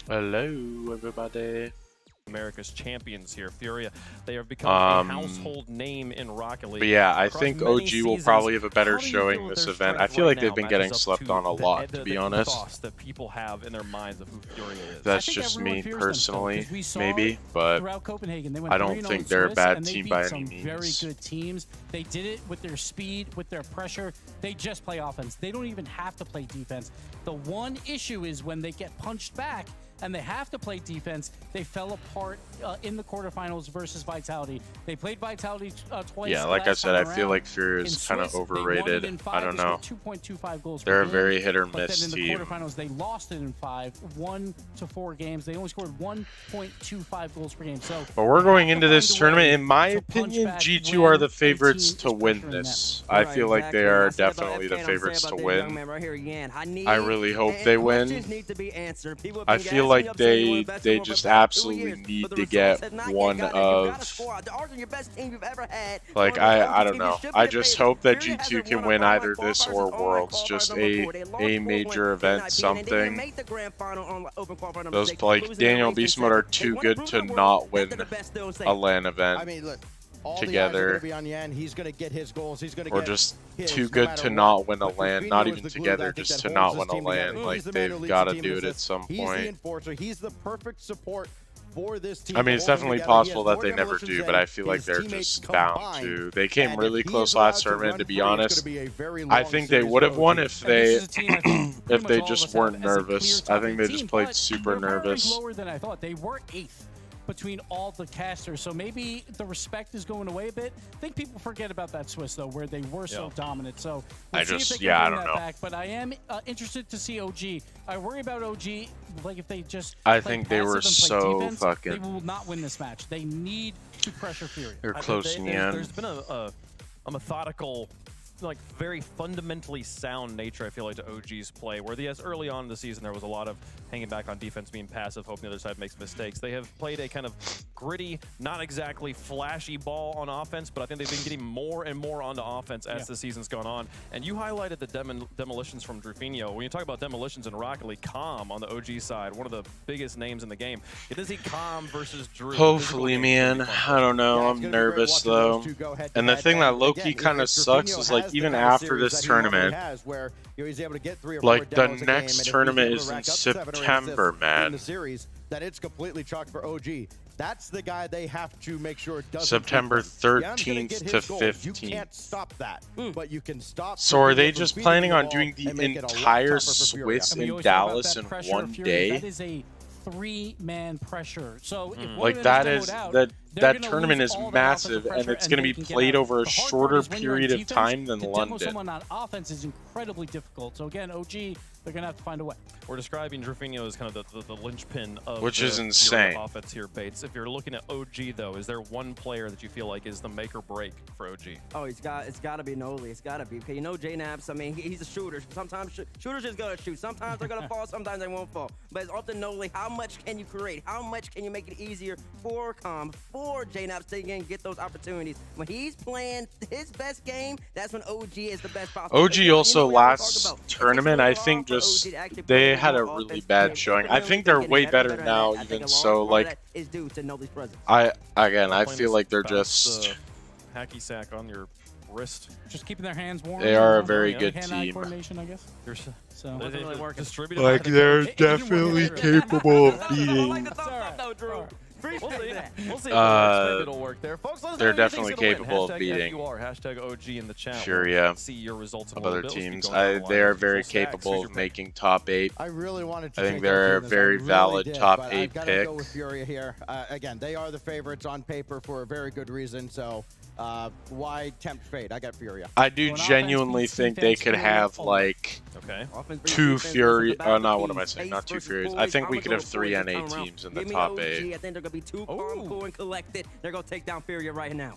Hello, everybody. America's champions here. Furia, they have become a household name in Rocket League. But yeah, I Across think many OG will seasons, probably have a better how do you showing feel this their event. I strength feel right like they've now been getting matches up slept to on a lot, to the be honest. ethos that people have in their minds of who Furia is? That's I think just everyone me fears them still, personally, 'cause we saw maybe, it but throughout Copenhagen. They went I don't 3-0 think they're a Swiss, bad and they team beat by any some very means. good teams. They did it with their speed, with their pressure. They just play offense. They don't even have to play defense. The one issue is when they get punched back and they have to play defense, they fell apart in the quarterfinals versus Vitality. They played Vitality twice. yeah, like I last said, I time feel around. like Furia In is kind of Swiss, they won it overrated. in 5. I don't They know. scored 2.25 goals They're per a very game. hit or But miss then in the team. quarterfinals, they lost it in 5, 1-4 games. They only scored 1.25 goals per game. So, But we're going into this find a tournament. way In my to punch opinion, back G2 when are the a favorites team to is win pressuring this. them. I feel like they are definitely the favorites to win. I really hope they win. I feel like they just absolutely need to get one of, like, I don't know. I just hope that G2 can win either this or Worlds, just a major event, something. Those, like, Daniel Beast Mode are too good to not win a LAN event. I mean, look, all together, the eyes are gonna be on Yan. He's gonna get his goals. He's gonna or get just his, too no good matter to what. not win a But LAN, Firmino not is even the glue, together, I think, just that to not holds win this a team LAN. together. Like, He's the man who they've leads got the to team do in it this. at some He's the point. enforcer. He's the perfect support for this team. I mean, it's to hold them definitely together. He possible has that more they never demolitions do, than but I feel like his they're teammates just bound combined. to. They came And really if he close is allowed last to tournament, run to be free, it's honest. gonna be a very I long think they series would have for won OG. if And this they is a team I think if pretty they much all of just us weren't have as a clear nervous. I top think they team, just played but super they're ranked nervous. lower than I thought. They were 8th between all the casters, so maybe the respect is going away a bit. I think people forget about that Swiss though, where they were so dominant. So we'll I see just- if they can yeah, I bring don't that know. back. But I am interested to see OG. I worry about OG. Like if they just I play think they were passive and play so defense, fucking- they will not win this match. They need to pressure Fury. They're close in the end. There's been a methodical, like very fundamentally sound nature, I feel like, to OG's play, where yes, early on in the season there was a lot of hanging back on defense, being passive, hoping the other side makes mistakes. They have played a kind of gritty, not exactly flashy ball on offense, but I think they've been getting more and more onto offense as the season's gone on. And you highlighted the demolitions from Drufinho. When you talk about demolitions in Rocket League, Calm on the OG side, one of the biggest names in the game. Get to see Calm versus Drew. Hopefully, man. I don't know. I'm nervous though. And the thing that low-key kind of sucks is, like, even after this tournament, like, the next tournament is in September, man. In the series, that it's completely chalked for OG. That's the guy they have to make sure doesn't. September beat them. Yan's gonna 13th get to his goals. You 15th. can't stop that, but you can stop. So are they Drufinho from just feeding planning the on ball doing the and make it a lot entire tougher for Furia. Swiss I mean, you in always talk about Dallas that in pressure one of Fury. day? That is a 3-man pressure. So if one Like, of them that is is demoed out, that they're that gonna tournament lose is all their offensive massive, and pressure, it's going to they be can get played out. over a The hard shorter part is when you're on period of defense, time than to demo London. someone on offense is incredibly difficult. So again, OG, they're going to have to find a way. We're describing Drufinho as kind of the linchpin of Which is the insane. Fury offense here, Bates. If you're looking at OG, though, is there one player that you feel like is the make or break for OG? Oh, it's got to be Noli. It's got to be. Okay, you know JKnaps, I mean, he's a shooter. Sometimes shooters just going to shoot. Sometimes they're going to fall, sometimes they won't fall. But it's often Noli, how much can you create? How much can you make it easier for Calm, for JKnaps to again get those opportunities? When he's playing his best game, that's when OG is the best possible. OG also last tournament, I think, just they had a really bad showing. I think they're way better now, even so. Like, I feel like they're just hacky sack on your wrist. Just keeping their hands warm. They are a you know, very yeah, good hand-eye team. coordination, I guess. So They distributed like by the- they're It didn't work definitely out. capable of I beating. like the thumbs up, though, Drew. We'll see. We'll see. Maybe it'll work there. Folks, let us they're know who you think's definitely gonna win. capable of Hashtag beating FUR, hashtag OG in the chat. Furia We'll see your results in of a little other bit. Let's keep teams. going down the They line. are very Full stacks. capable Who's of your pick? making top 8. I really wanted to I think take they're a OG in this. very I really valid did, top but 8 I've gotta pick. go with Furia here. Again, they are the favorites on paper for a very good reason. So why tempt fate? I got Furia. I do Well, an genuinely offense think beats they defense could Furia have, all like, Okay. 2 Fury. Oh, no, what am I saying? Not 2 Furies. I think we could have 3 NA teams in the top 8. I think they're going to be too calm, cool, and collected. They're going to take down Furia right now.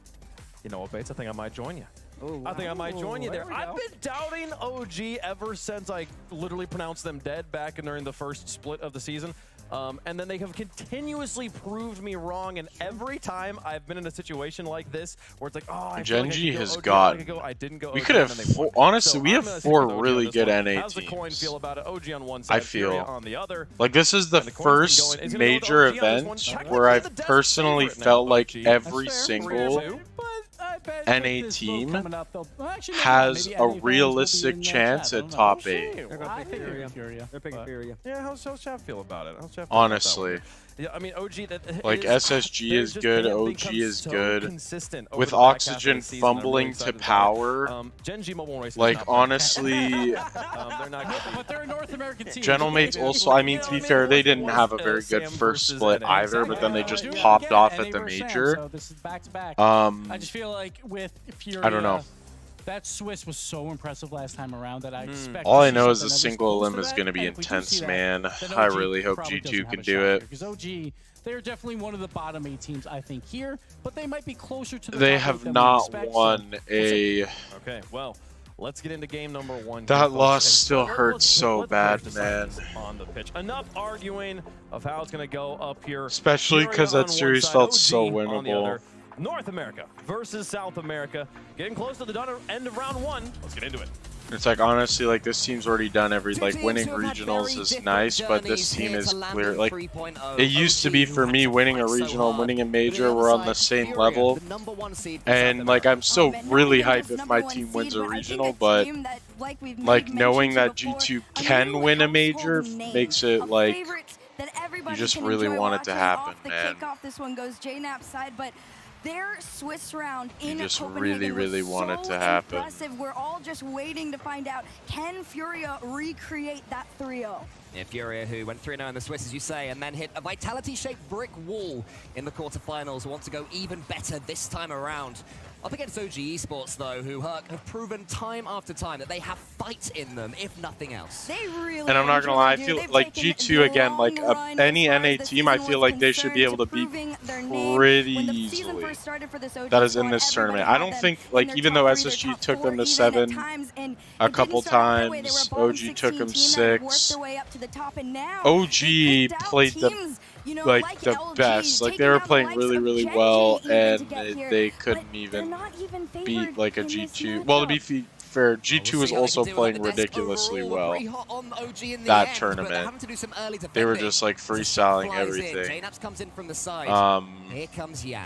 You know what, Bates? I think I might join you. Oh, I think I might join you there. there we I've go. been doubting OG ever since I literally pronounced them dead back during the first split of the season. And then they have continuously proved me wrong, and every time I've been in a situation like this where it's like, oh, I feel like I Gen.G could go has OG, got. I didn't go We OG, could and have then they won. honestly, So we I'm have gonna stick with 4 OG really on good this one. NA How's the coin teams. feel about it? OG on one I side, Furia feel on the other. like this is the And the coin's been first going. Is it major OG on this one? event Technically, where they're I've the desert personally favorite now, felt like OG. every That's fair. single But I bet NA with this vote team coming up, they'll- well, actually, maybe not. has Maybe a NA fans will be realistic in, chance chat. I at don't know. top We'll 8. see. They're gonna I pick think Furia. Furia. They're picking but- Furia. Yeah, how's Chad feel about it? How's Chad feel Honestly. about that one? Yeah, I mean, OG, that Like, is, SSG they're is just- good, they have OG become is so good. consistent over With the back half of Oxygen the season. I'm really fumbling to excited about it. power, Gen.G Mobile Racing is like, not playing. honestly, they're not gonna But they're a North American team. Gentlemates They- also, I mean, to be fair, they didn't have a very good Sam first versus split NA. either, but then they Exactly. just Yeah, popped yeah, off NA at the versus Sam, major. So this is back to back. Um, I just feel like with Furia, I don't know. That Swiss was so impressive last time around that I expect. All to I see know is something the at least single close elim to is that, going to be and if we do intense, see that, man. then I OG really hope probably G2 doesn't can have do a it. because OG, they're definitely one of the bottom 8 teams, I think, here, but they might be closer to the They top 8 have than we not expect, so won we'll see. a. Okay, well, let's get into game number 1. That here, folks. loss And still let's- hurts so let's bad, first man. decide on the pitch. Enough arguing of how it's going to go up here. Especially Furia 'cause that on one series side, felt OG so on the winnable. other. North America versus South America. Getting close to the end of round 1. Let's get into it. It's like, honestly, like, this team's already done like, winning regionals is nice, but this team is clear. Like, it used to be for me, winning a regional and winning a major, we're on the same level. And, like, I'm still really hyped if my team wins a regional, but, like, knowing that G2 can win a major makes it, like, you just really want it to happen, man. This one goes JNAP's side, but their Swiss round in just Copenhagen really was want it so to happen. impressive. We're all just waiting to find out, can Furia recreate that 3-0? Yeah, Furia, who went 3-0 in the Swiss, as you say, and then hit a Vitality-shaped brick wall in the quarterfinals, want to go even better this time around. Up against OG Esports, though, who have proven time after time that they have fight in them, if nothing else. They really And I'm not gonna lie, I feel They've like taken G2 the again, like long run any as far NA as the team, I season feel was like they should be able to beat proving their name. pretty When the season easily. first started for this OG That is in squad, this tournament. everybody I don't had think, them like, in their even top though 3, their SSG top took 4 them to even at 7 times, and a it couple didn't start that way. They were a times, bottom OG took 16 them team that worked 6. their way up to the top, and now OG they picked out played the teams, you know, like the LG, best. Like, they taking were out the playing likes really, of really Gen.G well, even to and get here. they But couldn't they're even not even beat favored like a in this G2. Well, to be matchup. fair, We'll G2 see was how they also can do playing at the desk. ridiculously Overall, well. pretty hot on OG in the That end, tournament. but they're having to do some early They were defending. just like As a shot freestyling flies in, everything. JNAPS comes in from the side. Here comes Yan.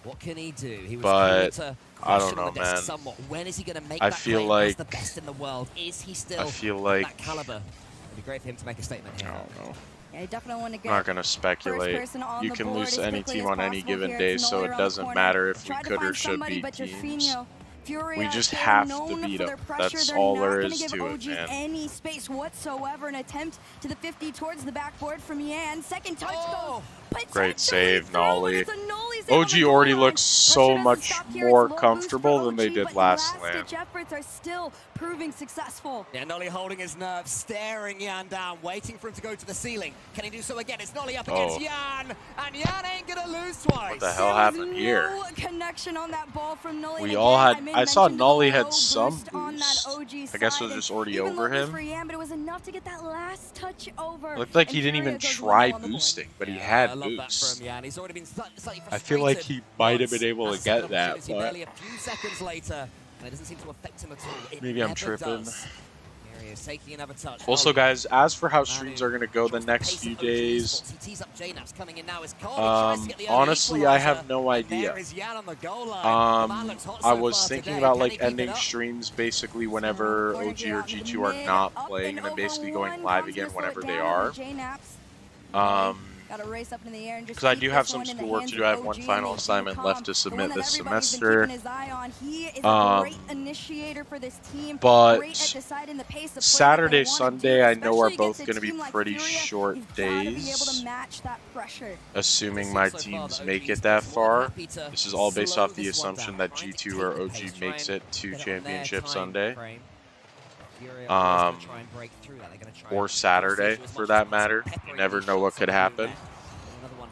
What can he do? He was But able to I don't crush him on know, the desk man. somewhat. When is he going to make I that feel claim like- as the best in the world? Is he still I feel like that caliber? It'd be great for him to make a statement I here. don't know. Yeah, I definitely want to I'm get not gonna first speculate. person on You the can board lose as any quickly team as on any possible given here. day, It's so Noller it on the doesn't corner. matter if we Tried to could or find should somebody, beat but teams. Jaffinho, Furia, We just they're have to known beat for 'em. their pressure. That's They're all not there gonna is give to it, OG man. any space whatsoever. An attempt to the 50 towards the backboard from Yan. Second touch goes. Great potentially save, through, Nolly. and it's a Nolly save on OG the already goal line. looks so Pressure doesn't much stop here. It's more low boost for comfortable than they OG, did but last the slam. last-ditch efforts are still proving successful. Yeah, Nolly holding his nerve, staring Yan down, waiting for him to go to the ceiling. Can he do so again? It's Nolly up against Yan, and Yan ain't gonna lose twice. What the hell There was happened here? no connection on that ball from Nolly. We And all again, had. I saw mentioned the Nolly low had some boost on that boost. OG I guess it side, was just and already even over low boost him. for Yan, but it was enough to get that last touch over. Looked like and he didn't Furia even goes try 1-0 on the board. boosting, but he Yeah, had I love that boost. from Yan. He's already been slightly I feel like frustrated he might have once. been able to That's get an that, opportunity but barely a few seconds later, and it doesn't seem to affect him at all. It maybe I'm never tripping. does. Here he is, taking another touch. Also, Nolly. guys, as for how streams are going to go the Controls the next pace few of OG days, Esports. He tees up JNAPS coming in now as Cole tries to get the early honestly, I have equalizer. no idea. There is Yan on the goal line. The man looks hot I so was far thinking today. about Can like he keep it ending up? streams basically whenever OG or G2 are not playing, and then basically going live again whenever they are. Got to race up in the air and just Because I keep do have this some one in the schoolwork hands to do. of I have one OG final and assignment Capcom, left to the submit one that this everybody's been semester. keeping his eye on. He is a great initiator for this team. But great at deciding the pace of play that Saturday, they wanna Sunday, do, I know are especially both against a going to be team like pretty Furia. short You've gotta be able days, to match that pressure. assuming It my seems so far teams that make OG it that is more far. happy to This is all based slow off the this one assumption down, that trying to G2 take or the OG pace, makes try it and to get it on their Championship time Sunday. frame. Furia always gonna try and break through that. They're gonna try Or and Saturday, force it as for much that as matter. possible, You never peppering know what these could shots happen. through there. Another one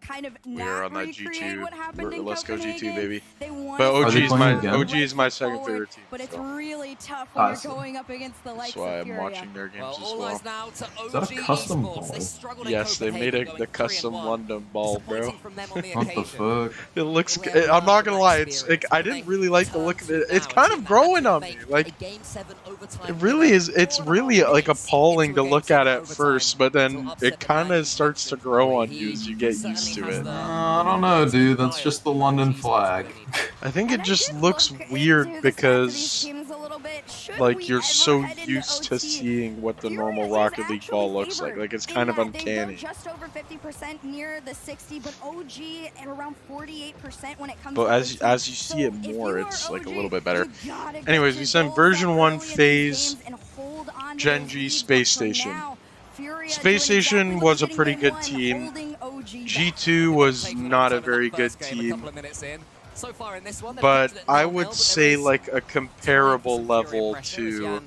to kind of We are not on that recreate G2. what happened in Let's go Copenhagen. G2, baby. They want But to OG see is them my again? OG is my push second forward, favorite team. but it's So really tough when Awesome. you're going up against the likes that's why of I'm Furia. watching their games Well, as all well. eyes now to that a OG custom Esports. They ball? struggled in Yes, they made picked the custom London ball, bro. What the fuck? It looks. I'm not gonna lie. I didn't really like the look of it. It's kind of growing on me. Like, it really is. It's really like appalling to look at first, but then it kind of starts to grow on you as you get used to it. I don't know, dude. That's just the London flag. I think it just looks weird because, like, you're so used to seeing what the normal Rocket League ball looks like. Like, it's kind of uncanny. Just over 50% near the 60, but OG at around 48% when it comes But to as you see it more, it's like a little bit better. Anyways, we sent version 1 phase Gen G Space Station. Space Station was a pretty good team. G2 was not a very good team. But I would say like a comparable level to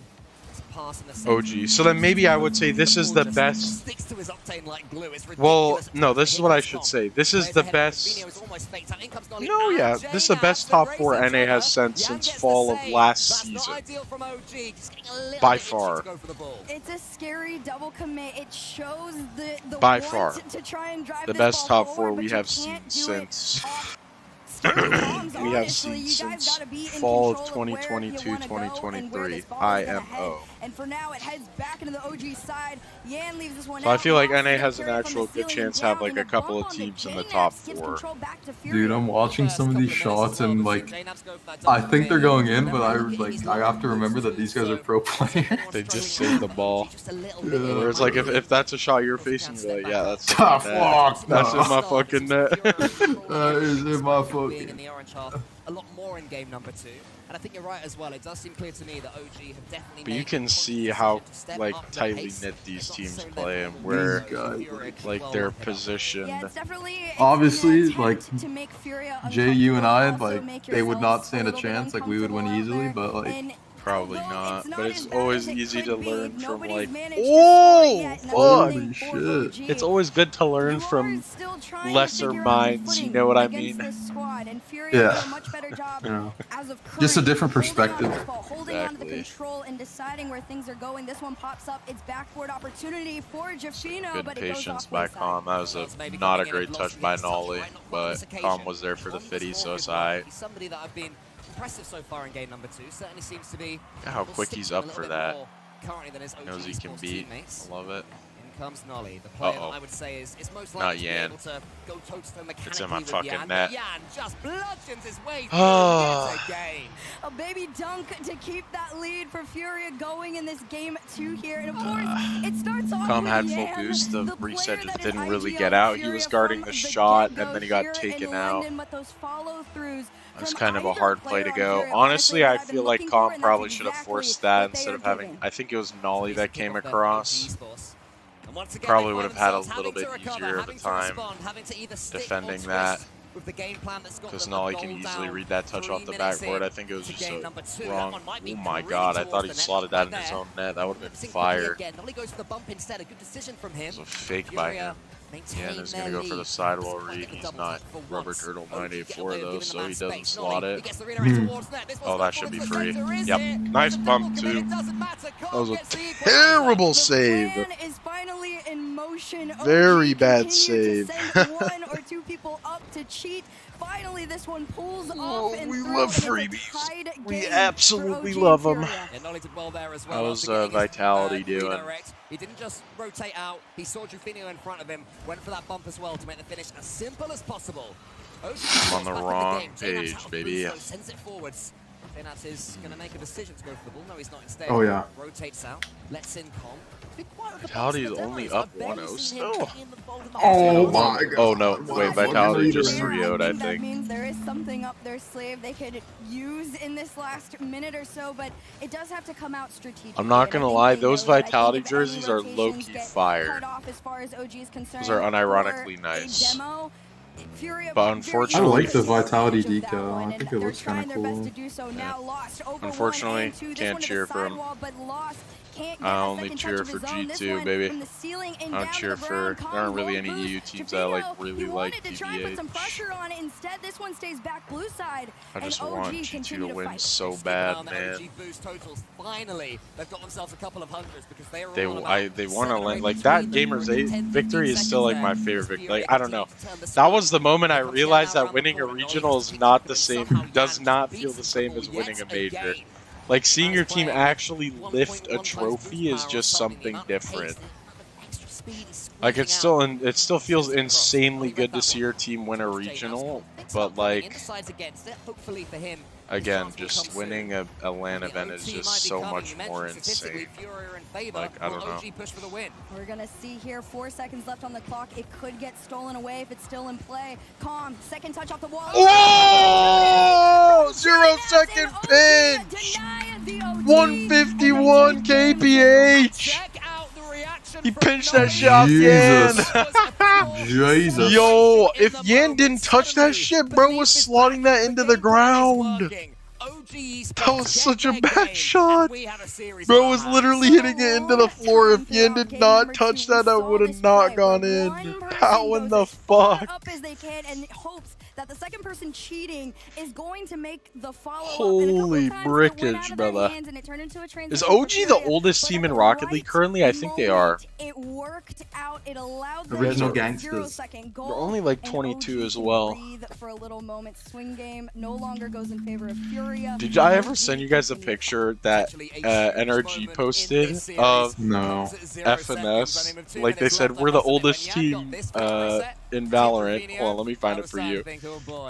OG. So then maybe I would say this is the best. Well, no, this is what I should say. This is the best. No, yeah, this is the best top 4 NA has sent since fall of last season. By far. It's a scary double commit. It shows the by far to try and drive the this best ball top 4 forward, we but have you seen can't do it since. off We have seen since fall of 2022-2023 IMO. And for now, it heads back into the OG side. Yan leaves this one So I feel like out. NA has an actual good chance to have like a couple of teams in the top 4. Dude, I'm watching some of these shots and like, I think they're going in, but I have to remember that these guys are pro players. They just save the ball. Where it's like if that's a shot you're facing, you're like, yeah, that's Ah, in my net. fuck, That's no. in my fucking net. That is in my fucking. In the orange half a lot more in game number 2, and I think you're right as well. It does seem clear to me that OG have definitely. But you made can the see conscious how decision to step like up the tightly pace. knit these They've got teams so play and level where These guys, like they're positioned. Yeah, it's definitely Obviously, like, to make Furia Jay, you and I, uncomfortable, also like, make they would not yourselves stand a little bit chance, like, we would win uncomfortable easily, out but, there. like, And Probably although not, it's but as it's bad always as it easy could to be, learn from nobody's like, managed to score it yet, and that's oh, the thing fuck. for Holy OG. it's always good to learn You from are still trying to lesser figure out minds, you footing know what I against mean? this squad, and Furia Yeah. did a much better job Yeah. as of Just a current, different holding on to perspective. this ball, holding on to the Exactly. control and deciding where things are going. This one pops up. It's backboard opportunity for Jafino, good but it goes patience off by wayside. Calm. That was not a great touch by Nolly, but Calm was there for the fitty, so it's alright. He's somebody that I've been impressive so far in game number 2. Certainly seems to be. Look at how quick stick he's to a up little for bit that. more currently than his OG Knows he can Esports beat. teammates. I love it. In comes Nolly, the player Uh-oh. that I would say is most Not likely to be Yan. able to go toe-to-toe mechanically It's in my with fucking Yan. net. Yan just bludgeons his way through Oh. yet again. A baby dunk to keep that lead for Furia going in this game 2 here. And of course, it starts off Calm with had full Yan, boost. The player reset just that is didn't really IGL get out. He Furia was guarding from the the shot, get-go and then he got here in taken out. London, but those follow-throughs That's from kind of a either hard play to player on go. Furia, Honestly, I honestly, I've been feel like looking for, Calm and probably that's should have exactly forced that what they instead are of having. doing. I think it was Nolly that came Pick off across. their OG Esports. And once again, Probably they would find have had a themselves little having bit to recover, easier of a having to time respond, having to either stick or defending twist that. with the game plan that's got Because them Nolly a can goal easily down read that touch 3 off the minutes backboard. in I think it was to just game a number 2. That wrong. one might be Oh my pretty god, I towards thought he the net. slotted that in Right his there. own net. That would have been Missing quickly fire. again. Nolly goes for the bump instead. A good decision from him. It was a fake by him. Yan is going to go for the sidewall read. He's not Rubber Turtle 984 though, so he doesn't slot it. Oh, that should be free. Yep. Nice bump too. That was a terrible save. Plan is finally in motion. Very OG bad continue to save. send 1 or 2 people up to cheat. Finally, this one pulls off. And we through, love and it's a freebies. tied We game absolutely for OG love 'em. Furia. Yeah, Nolly did well there as well. How's After getting his, Vitality doing? redirect. He didn't just rotate out. He saw Jufino in front of him. Went for that bump as well to make the finish as simple as possible. OG I'm on the back in wrong game. JNAPS page, out of baby. boost, though, sends it forwards. JNAPS is going to make a decision to go for the ball. No, he's not instead. Oh, yeah. Rotates out. Lets in Calm. Been quiet with the Vitality pass is in the only demos. up I've barely 1-0 seen him still. get in the fold in the Oh half. my god. Oh no, wait, Vitality just Fucking 3-0'd, I That think. means there is something up their sleeve they could use in this last minute or so, but it does have to come out strategically. I'm not and I gonna think lie, they those know that. I think Vitality if any jerseys are rotations low-key get fire. cut off as far as OG is concerned, Those are unironically for a nice. demo, Furia But very unfortunately- I like the Vitality advantage of that decal. one, I and think it they're looks trying kinda their best cool. to do so now. Lost over Unfortunately, 1 and 2. This can't one to cheer the for him. sidewall, but Lost can't get I a only second cheer touch of for his own. This G2, one baby. from the ceiling and I don't down to cheer the for. ground. There aren't Calm, really low any boost. EU teams that I like Trevino, really he like wanted to try and put some TBH. pressure on it. Instead, this one stays back blue side. I just and want OG G2 continue to to win fight. so Sticking bad, around the man. OG boost totals. Finally, they've got themselves a couple of hundreds because they are They all about they want to 7 or 8 land like that. between them. Gamers We're in 8 10, victory 15 is still like seconds my there. favorite As victory. Fury Like I don't know. continue to turn the That screen. was the moment I Here comes realized Yan that around the winning a corner. regional is Nolly not the just same. somehow Does Yan not beats feel the same Triple as winning yet a major. again. Like seeing your team playing actually lift a 1.1 trophy is power, just something the something amount of pace, different. the amount of extra speed he's Like it's squeezing still it still feels Across. insanely Read good to that see one. your team win a Towards Jay regional, Nabs. Thinks but about coming in, like decides against it. Hopefully for him, his again, chance will just come winning soon. a LAN The event is OT just might be so coming. much You more mentioned statistically insane. Fury are in favor. Like, I don't Will know. OG push for the win? We're gonna see here, 4 seconds left on the clock. It could get stolen away if it's still in play. Calm, second touch off the wall. Oh! 0-second pinch! 151 KPH! Check out the reaction He from pinched that Nolly. shit off Yan! Jesus. Jesus. Yo, if Yan didn't touch that shit, bro was slotting that into the ground. That was such a bad shot. Bro was literally hitting it into the floor. If Yan did not touch that, that would have not gone in. How in the fuck? Up as they can and hopes that the second person cheating is going to make the follow-up. Holy brickage, brother. Is OG the oldest team in Rocket League currently? I think they are. It worked out. It allowed them Original to gangsters. 0-second goal. They're only like And 22 OG as can well. breathe for a little moment. Swing game no longer goes in favor of Furia. Did I ever send you guys a picture that NRG posted of No. FNS? Like they said, we're the oldest team in Valorant. Hold on, let me find it for you.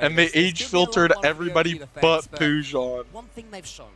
And they age filtered everybody but Pujon. One thing they've shown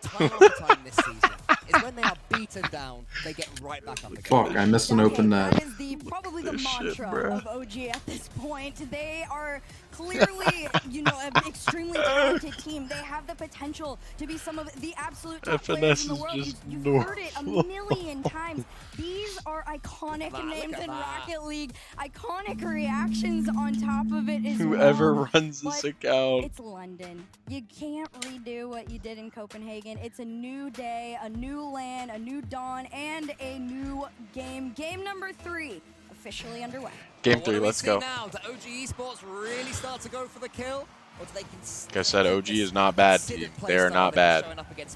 time after time this season is when they are beaten down, they get right back up again. Fuck, I missed an open net. That is probably the This shit, mantra bruh. of OG at this point. They are clearly, you know, an extremely talented team. They have the potential to be some of the absolute top FNS players in the is world. just You've heard it a normal. million times. These are iconic Look names at in that. Rocket League. Iconic reactions on top of it as Whoever well. runs this But account. It's London. You can't redo what you did in Copenhagen. It's a new day, a new land, a new dawn, and a new game. Game number 3 officially underway. Game What 3, do we let's see go. Now? Do OG Esports really start to go for the kill? Or do they Like I said, OG is not bad, team. They are not bad.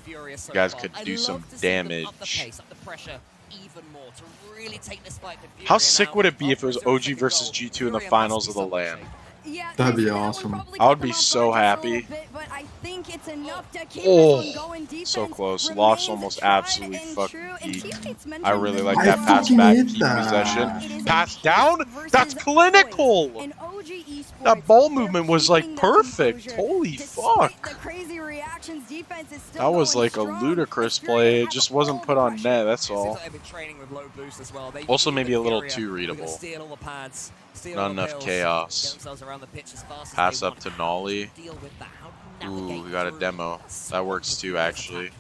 You You guys could do some damage. Up the pace, up the pressure even more to really take this fight to Fury. How And sick now, would it be if it after was a 0 OG second versus goal, G2 in the Fury finals must of the be LAN? something. Yeah, That'd be that would awesome. probably I would keep be them off so guard just a happy. little bit, but I think it's enough to keep Oh, this one going. Defense so close. remains Lost almost tried absolutely and fucking true, and beat. teammates mentioned I really this like as that I well. pass fucking back, hate keep that. possession. It is a Pass piece down? versus That's a clinical! voice. And OG Esports, That ball they're movement was like keeping their perfect. composure. Holy Despite fuck. the crazy reactions, defense is still That was going like a strong. ludicrous The Fury play. It have just all wasn't the put on pressure. net, that's Seems all. like they've been training with low boost as well. They Also knew maybe that a little Fury too were gonna readable. steal all the pads, steal Not all the enough pills, chaos. get themselves around the pitch as fast as Pass they up want. to Nolly. Deal with that. How do you Ooh, navigate we got a through demo. That works the too, Furious actually. attack?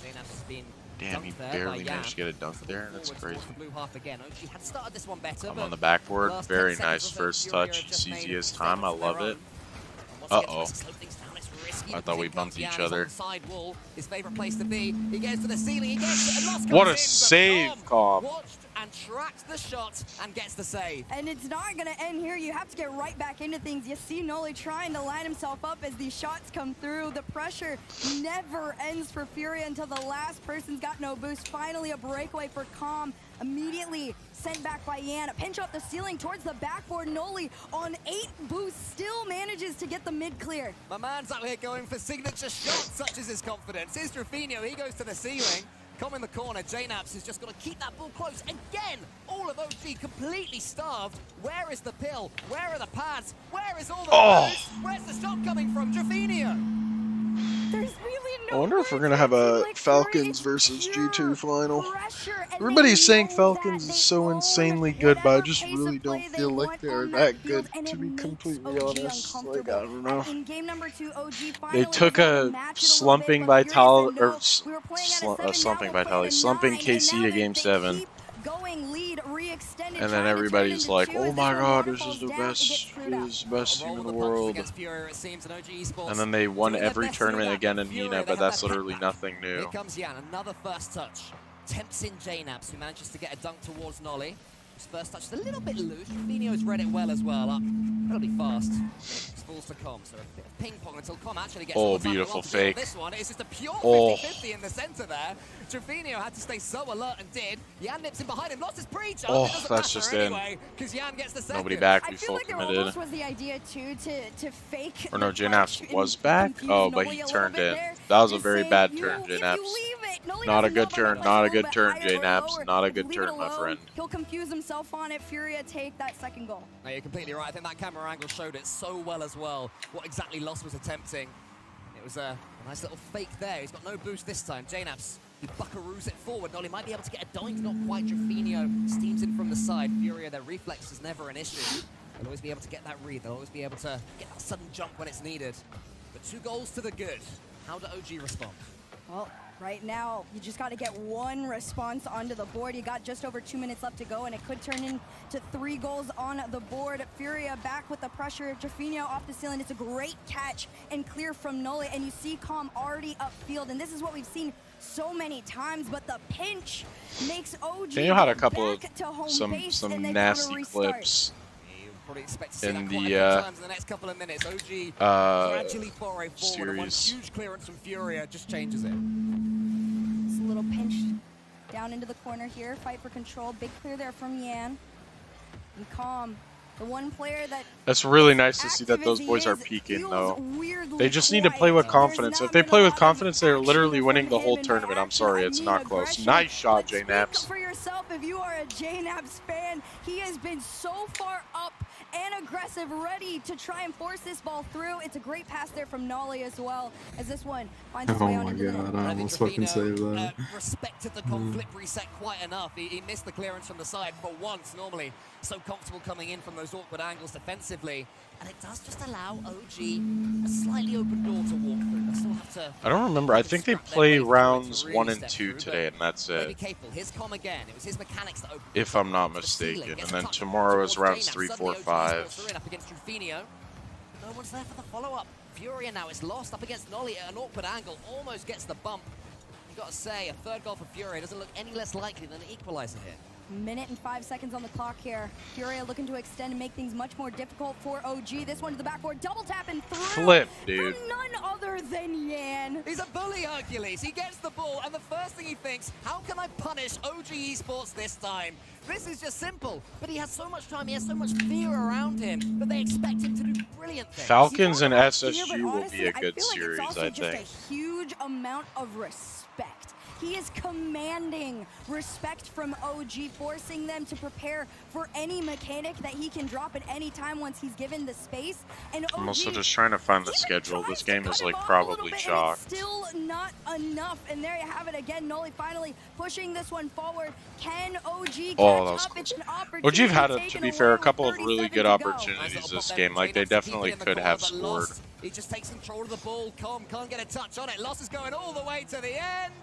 Jane has been Damn, he dunked there barely by managed to get a dunk Yan. there. That's Forward crazy. towards the blue half again. OG had started this one better, I'm but on the backboard. last Very 10 nice seconds or so, first Fury touch. are just It's made easy as mistakes time. I of their love own. it. Once again, Uh-oh. tries to slow things down. It's risky, I but thought we in bumped comes each Yan. He's other. on the side wall, his favorite place to be. He gets to the ceiling. He gets it, and Lost What comes a in, but save, Calm. watched and tracked the shot and gets the save. And it's not going to end here. You have to get right back into things. You see Nolly trying to line himself up as these shots come through. The pressure never ends for Fury until the last person's got no boost. Finally, a breakaway for Calm. Immediately sent back by Yan. A pinch off the ceiling towards the backboard. Nolly on 8 boosts still manages to get the mid clear. My man's out here going for signature shots, such as his confidence. Here's Trevino, he goes to the ceiling. Come in the corner, JNAPS has just got to keep that ball close. Again, all of OG completely starved. Where is the pill? Where are the pads? Where is all the boost? Where's the shot coming from? Trevino! There's really no I wonder if we're words gonna for have a team a like Fury. Falcons It's versus pure G2 final. pressure, and they Everybody's saying know Falcons that is they so own insanely good, but I whatever just pace of really play don't they feel like want they're on that field, good, and to it be makes completely OG honest. Like, I uncomfortable. don't know. In game number 2, OG They finally took was able a to match it a little slumping bit, but Fury Vitality, said, or "No, we were playing at a 7, slumping now we're Vitality, playing slumping at 9," KC and to now game they 7. keep going lead, re-extended, And then trying to turn everybody's into like, 2 oh as my this god, one this falls is the down, it best, gets screwed this up. is the best A team roll in of the the punches world. against Fury, it seems, and OG Esports And then they won doing their every best to do tournament that. again in Fury, MENA, they but have that's that literally putback. nothing Here new. comes Yan, another first touch. tempts in JKnaps, who manages to get a dunk towards Nolly. His first touch is a little bit loose. Trevino's read it well as well. Up relatively fast. Just falls to Com. So a bit of ping pong until Com actually gets Oh, the time beautiful to deal with fake. this one. It's just a pure Oh. 50-50 in the center there. Trevino had to stay so alert and did. Yan nips in behind him, lost his breach. Oh, it doesn't that's matter just in. anyway, because Yan gets the second. Nobody back. I We feel full like there committed. almost was the idea too to fake. Or no, the JKnaps punch was and back? confuse Oh, but Noli he a little turned bit in. there. That was a Just very saying, bad you turn, know, if you JKnaps. leave it, Noli Not a doesn't good know if turn, it's not a little good bit turn, higher or JKnaps. lower. Not a good Leave it turn, my alone, friend. He'll confuse himself on it. Furia take that second goal. No, you're completely right. I think that camera angle showed it so well as well. What exactly Lost was attempting. It was a nice little fake there. He's got no boost this time. JKnaps, he buckaroos it forward. Nolly might be able to get a dunk, not quite. Trevino steams in from the side. Furia, their reflex is never an issue. They'll always be able to get that read. They'll always be able to get that sudden jump when it's needed. But 2 goals to the good. How do OG respond? Well, right now, you just got to get one response onto the board. You got just over 2 minutes left to go, and it could turn into 3 goals on the board. Furia back with the pressure. Trevino off the ceiling. It's a great catch and clear from Nolly, and you see Com already upfield, and this is what we've seen so many times, but the pinch makes OG Daniel had a couple back to home of base, some and they gotta nasty restart. clips You'll probably expect to see in that quite a the few times in the next couple of minutes. OG gradually foray forward, and one series. huge clearance from Furia just changes it. It's a little pinch down into the corner here. Fight for control. Big clear there from Yan. And Com, the one player that That's really nice to see that active those as he boys are is, peaking, feels though. weirdly They just need to quiet. play with There's confidence. not If they been play a with lot of confidence, they're action literally from winning the him, whole and by tournament. I'm action, sorry, I it's mean not close. aggression. Nice shot, But speak JKnaps. for yourself if you are a JKnaps fan. He has been so far up and aggressive, ready to try and force this ball through. It's a great pass there from Nolly as well, as this one finds its Oh way on my into the net. god, I I think almost fucking saved Trevino that. respected the conflict reset quite enough. He missed the clearance from the side for once. Normally, so comfortable coming in from those awkward angles defensively. And it does just allow OG a slightly open door to walk through. They still have to... I don't remember. I think they construct their play way through it to rounds really 1 and step 2 through, today, but and that's maybe it. capable. Here's Com again. It was his mechanics that opened If I'm not the ceiling. mistaken. Gets And a then touch tomorrow is towards rounds JKnaps. 3, Suddenly 4, OG Esports 5. are in up against Trevino. No one's there for the follow-up. Furia now is lost up against Nolly at an awkward angle. Almost gets the bump. You've got to say, a third goal for Furia doesn't look any less likely than an equalizer here. Minute and 5 seconds on the clock here. Furia looking to extend and make things much more difficult for OG. This one to the backboard, double tap and through. Flip, dude. From none other than Yan. He's a bully, Hercules. He gets the ball, and the first thing he thinks, how can I punish OG Esports this time? This is just simple, but he has so much time, he has so much fear around him that they expect him to do brilliant things. Falcons and Here, but SSU will honestly, be a I good feel like series, it's also I just think. a huge amount of respect. He is commanding respect from OG, forcing them to prepare for any mechanic that he can drop at any time once he's given the space. And OG, I'm also just trying to find the even schedule. tries This to game cut is him like off a probably little bit, and shocked. it's still not enough. And there you have it again. Nolly finally pushing this one forward. Can OG catch Oh, that was up? It's an OG opportunity have had, to taken be away fair, a with couple of 30 really seconds good to go. opportunities this game. Like, they definitely could have scored. He just takes control of the ball. Com can't get a touch on it. Loss is going all the way to the end.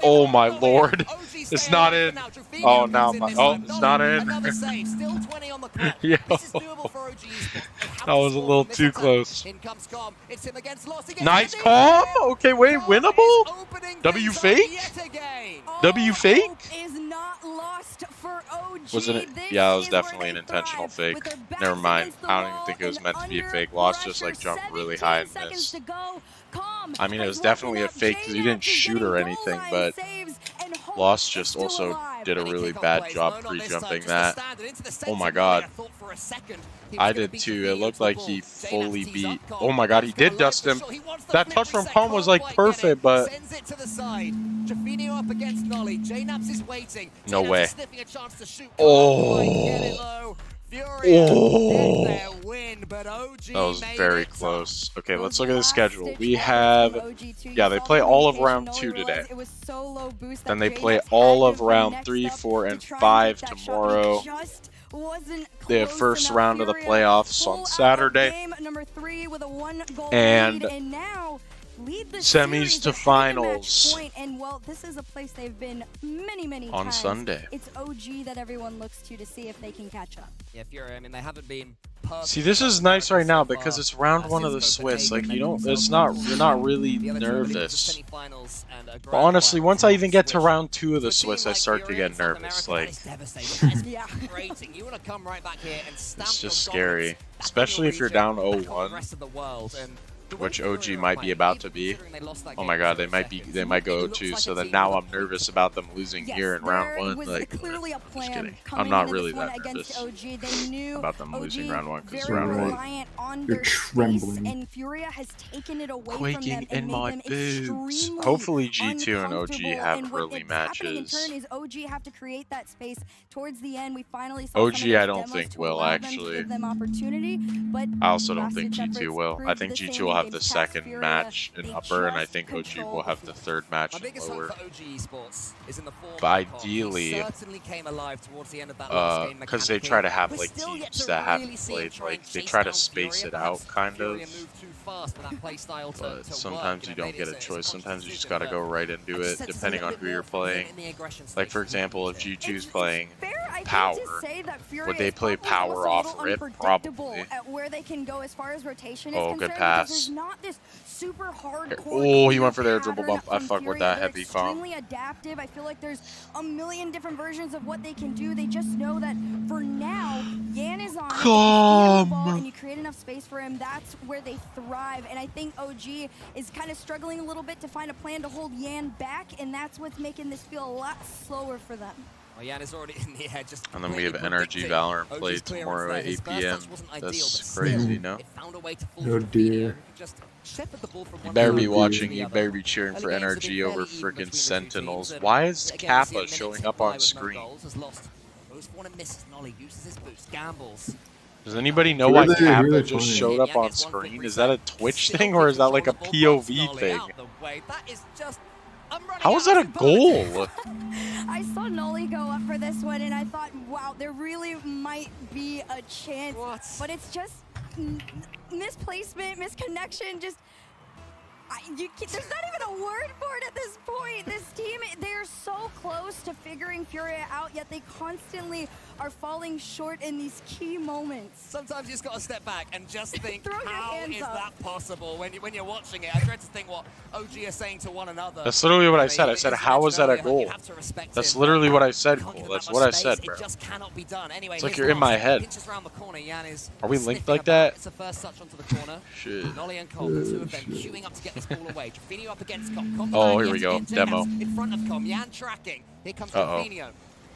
Oh my lord. It's not in. Oh, now my. Oh, it's not in. Another save. Still 20 on the clock. Yo. This is doable for OG Esports. They have That to was a score little from this too attack. close. In comes Com. It's him against Loss. He gets Nice it in. calm. Okay, wait, Com is winnable? opening W things up fake? yet again. W fake? Hope is not lost for OG. Wasn't it? This Yeah, it was is where definitely they an intentional thrive, fake. with their backs Never mind. against the I don't even wall think it was and meant to be a under fake. Lost just pressure. like jumped really high and 17 missed. seconds to go. Com I mean, it has was definitely a woken up. fake because he didn't JKnaps is shoot getting or goal anything, line but saves, and Hope Lost is just still also alive. did a Many really kickoff bad plays. job No, not this time, pre-jumping just that. the standard into the Oh my center. god. I thought for a second he was I gonna did beat too. It Trevino looked to the like ball. he JKnaps fully tees beat. up Com. Oh my god, he Gonna did lie dust for him. sure. He wants the That flip touch from reset, Com was can't like quite get it. perfect, but Sends it to the side. Trevino up against Nolly. JKnaps is waiting. No JKnaps way. is sniffing a chance to shoot. Oh. Can't quite get it though. Furia Oh. get their win, but OG that was made very it tough. close. Okay, Those let's look at the schedule. last-ditch We efforts have, from OG too. yeah, You they saw play the all of communication round Nolly 2 realized today. it was so low boost Then that they play JKnaps all had of to round next 3, up 4, to and try 5 get that shot, but tomorrow. it just wasn't They have close first enough. round of the Furia playoffs pull on out of Saturday. Game number 3 with a 1-goal And lead, and now lead the Semis series to at finals. match point. And well, this is a place they've been many On times. Sunday. It's OG that everyone looks to see if they can catch up. Yeah, Fury, I mean, they haven't been perfect. See, this is nice right now because it's round 1 of the Swiss. Like, you don't, it's not, you're not really nervous. But honestly, once I even get to round 2 of the Swiss, I start to get nervous. Like, Yeah. You want to come right back here and stamp it's your just dominance scary. back Especially in if your you're down region, back on the 0-1. rest of the world, and the Which way OG Fury might are be playing, about to even be. considering they lost that Oh game my in god, 7 seconds, they might go it looks 0-2, like so a then team now with I'm nervous about them losing here in round there 1. was Like, clearly a plan kidding. coming I'm not into really this one that against nervous OG. They knew about them losing OG round 1 because very round 1. reliant on You're their space, trembling. and Furia has taken it away Quaking from them and in made my them boobs. extremely Hopefully G2 and OG uncomfortable. have And what early it's happening in matches. turn is OG have to create that space towards the end. We finally saw OG some of those I don't demos think to will, allow them to actually. give them opportunity, but I also don't last think ditch G2 efforts will. I proved think the G2 same will have the against second Furia. match in They upper, and I just think OG control will have the third match My in biggest hope lower. for OG Esports is in the form But of Kong. ideally, He certainly came alive towards the end of that last game because they mechanically. try to have We're like still yet teams to that really haven't see him played, try like and they chase try to down space Furia. it out, Perhaps kind Furia of. moved too fast for that play style to But work. sometimes you don't Maybe get a it's choice. conscious Sometimes you just decision, gotta go but right and do I just it, said to see a depending little on bit who more you're from him playing. in the aggression Like for stage. example, if G2's playing fair, I Power, think to say that Furia would they is play probably Power almost a off little rip? unpredictable Probably. at where they can go as far as rotation is Oh, concerned, good because pass. there's not this super hardcore. Oh, he clear went for their dribble pattern bump. I from fuck with Furia. that They're heavy Kong. extremely adaptive. I feel like there's a million different versions of what they can do. They just know that for now, Yan is on. If you feed him the ball and you create enough space for him, that's where they thrive. And I think OG is kind of struggling a little bit to find a plan to hold Yan back, and that's what's making this feel a lot slower for them. Well, Yan is already in the air, just And then we have completely Energy predicting Valorant OG's play clearance tomorrow there. at His 8 first p.m. touch wasn't ideal, That's but still, crazy, no? it found a way to fall Oh to dear. Fabinho, who just shepherd the ball from You one better side be to watching, the you other. better be cheering Early for games have Energy been over fairly even between freaking the two Sentinels. teams, and Why is again, we see a Kappa minute showing to up play on with no screen? goals, has lost most one and misses. Nolly uses his boost, gambles. Does anybody know Who why are they Kappa just playing? showed up on screen? Is that a Twitch thing or is that like a POV thing? That is just, I'm running How out is that a of bullets. goal? I saw Nolly go up for this one, and I thought, wow, there really might be a chance. What? But it's just misplacement, misconnection, just... there's not even a word for it at this point. This team, they're so close to figuring Furia out, yet they constantly are falling short in these key moments. Sometimes you just got to step back and just think, Throw your how hands is up. that possible when you're watching it? I dread to think what OG are saying to one another. That's literally what I said. I As said, you how mentioned is that a earlier, goal? you have to respect That's him, literally but what I said, can't Cole. give That's that what I much said, space. bro. It just cannot be done. Anyway, It's like here's you're in Lars. my head. Pinches around the corner. Yan is Are we linked sniffing like about. that? It's the first touch onto the corner. Shit. Nolly and Cobb, the two of them queuing up to get this ball away. Trafino up against Cobb. Cobb Oh, the here man we yet go. again. Demo. J-Naps in front of Cobb. Yan tracking. Here comes Uh-oh. Trafino.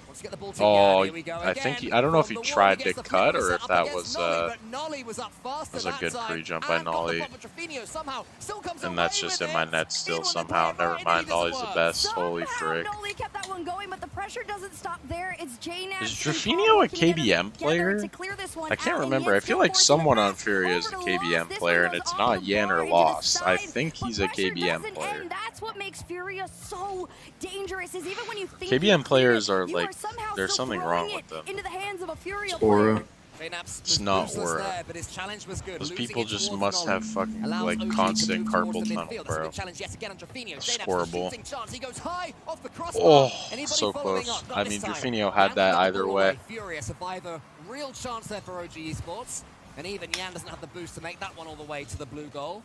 Wants to get the ball to Oh, Yan. Here we go I think again. I don't know if From he the wall, tried gets to the cut flicker or set if up that against was Nolly, but Nolly was up fast was at a good that time free jump by and got the Nolly. ball, but Trafino somehow still comes And away that's just with in my it. net still In on the somehow. play, Never right, mind, it doesn't Nolly's the work. best. Holy Somehow frick. Nolly kept that one going, but the pressure doesn't stop there. It's J-Naps Is and Trafino Cobb a working together KBM player? to clear this one I can't out, and remember. Yan I feel still like forcing someone the on pass Fury is a over to Lost. KBM This player, one and goes it's off not the Yan bar or into the Lost. I side, think but he's a pressure KBM doesn't player. end. That's what makes Furia so dangerous, is even when you think KBM you've players cleared are it, you like, somehow there's still something throwing wrong with it them. into the hands of a Furia Aura. player. J-Naps It's was not ruthless Aura. there, but his challenge was good. Those Losing people it just towards must Nolly. have fucking Allows like OG to constant move carpal towards the tunnel, midfield. That's a bro. good challenge yet again on Trafino. That's J-Naps horrible. shooting chance. He goes high off the crossbar. Oh, Anybody so following close. up? Not I this mean, time. Trafino had Yan that got the either ball way. away. Fury, a survivor. Real chance there for OG Esports. And even Yan doesn't have the boost to make that one all the way to the blue goal.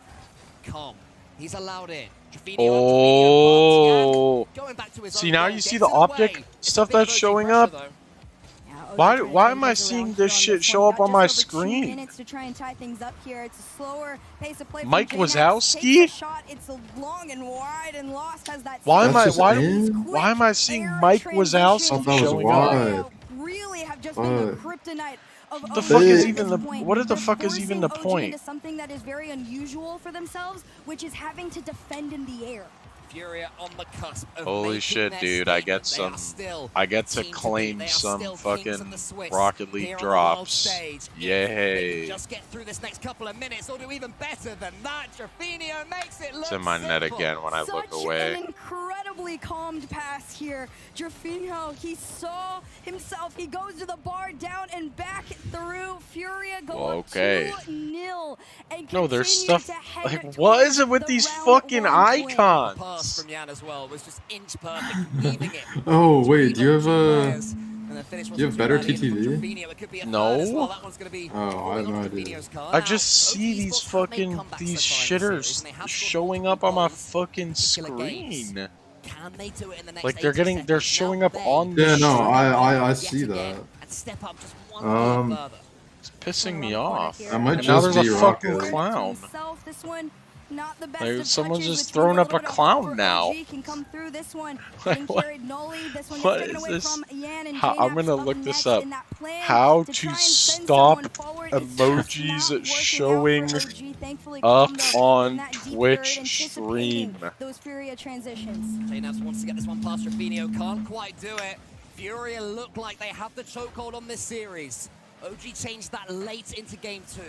Calm. He's allowed in. Trafino Oh. going back to his See, own now goal, you see gets the it away. optic It's a stuff bit that's of OG showing pressure, up. though. Why am I seeing this shit show up on my screen? Minutes to try and tie things up here. It's a slower pace of play. from Mike J-Naps. Wazowski? Takes a shot. It's long and wide, and Lost has that. Why am I That's why just in? why am I seeing Air Mike transition. Wazowski Oh, that was showing up? wide. Really have just been the Wide. kryptonite of The OG fuck is at even this the- point. what the They're fuck is even the forcing OG point? into something that is very unusual for themselves, which is having to defend in the air. Furia on the cusp of Holy making shit, their dude! I get statement. some. I get to Team to claim beat. They are some still kings fucking of the Swiss Rocket here League on the world drops. stage. If they Yay! can just get through this next couple of minutes, or do even better than that. Jeffinho makes it look It's in my net simple. again when I look Such away. an incredibly calmed pass here. Jeffinho, he saw himself. He goes to the bar, down and back through. Furia go Well, up okay. 2-0. And No, there's continue stuff to head like what is it towards with the these round fucking one win. Pass icons? from Jan as well was just inch perfect, leaving it. Oh wait, do you have Players. And the finish do wasn't you have too better bad either from TTV? Jeffinho. It could be a No. third as well. That one's gonna be Oh, I falling have no onto idea. Jeffinho's card. I Now, just see OG these Esports have made fucking comebacks these so far in the series, shitters and they have scored showing up on my goals fucking particular games. screen. Can they do it in the next Like they're 80 getting, they're seconds? showing Now up they on the Yeah, no, screen. I yet see again that. and step up just one level further. It's pissing me off. That might And now just there's be a fucking Rocket. clown. Himself, this one, not the best Like, of someone's touches, just which throwing means up a little bit of clown hope for now. OG can come through this one. Like, Getting what- carried Noli. This one what gets taken is away this? from Yan and How- I'm Jnaps gonna up look this next up. in that plan How to to try and send stop someone forward. It's just not emojis working out showing for OG. Thankfully, up Combo on in that deep Twitch third, anticipating stream. those Furia transitions. Jnaps wants to get this one past Jeffinho, can't quite do it. Furia look like they have the chokehold on this series. OG changed that late into game 2.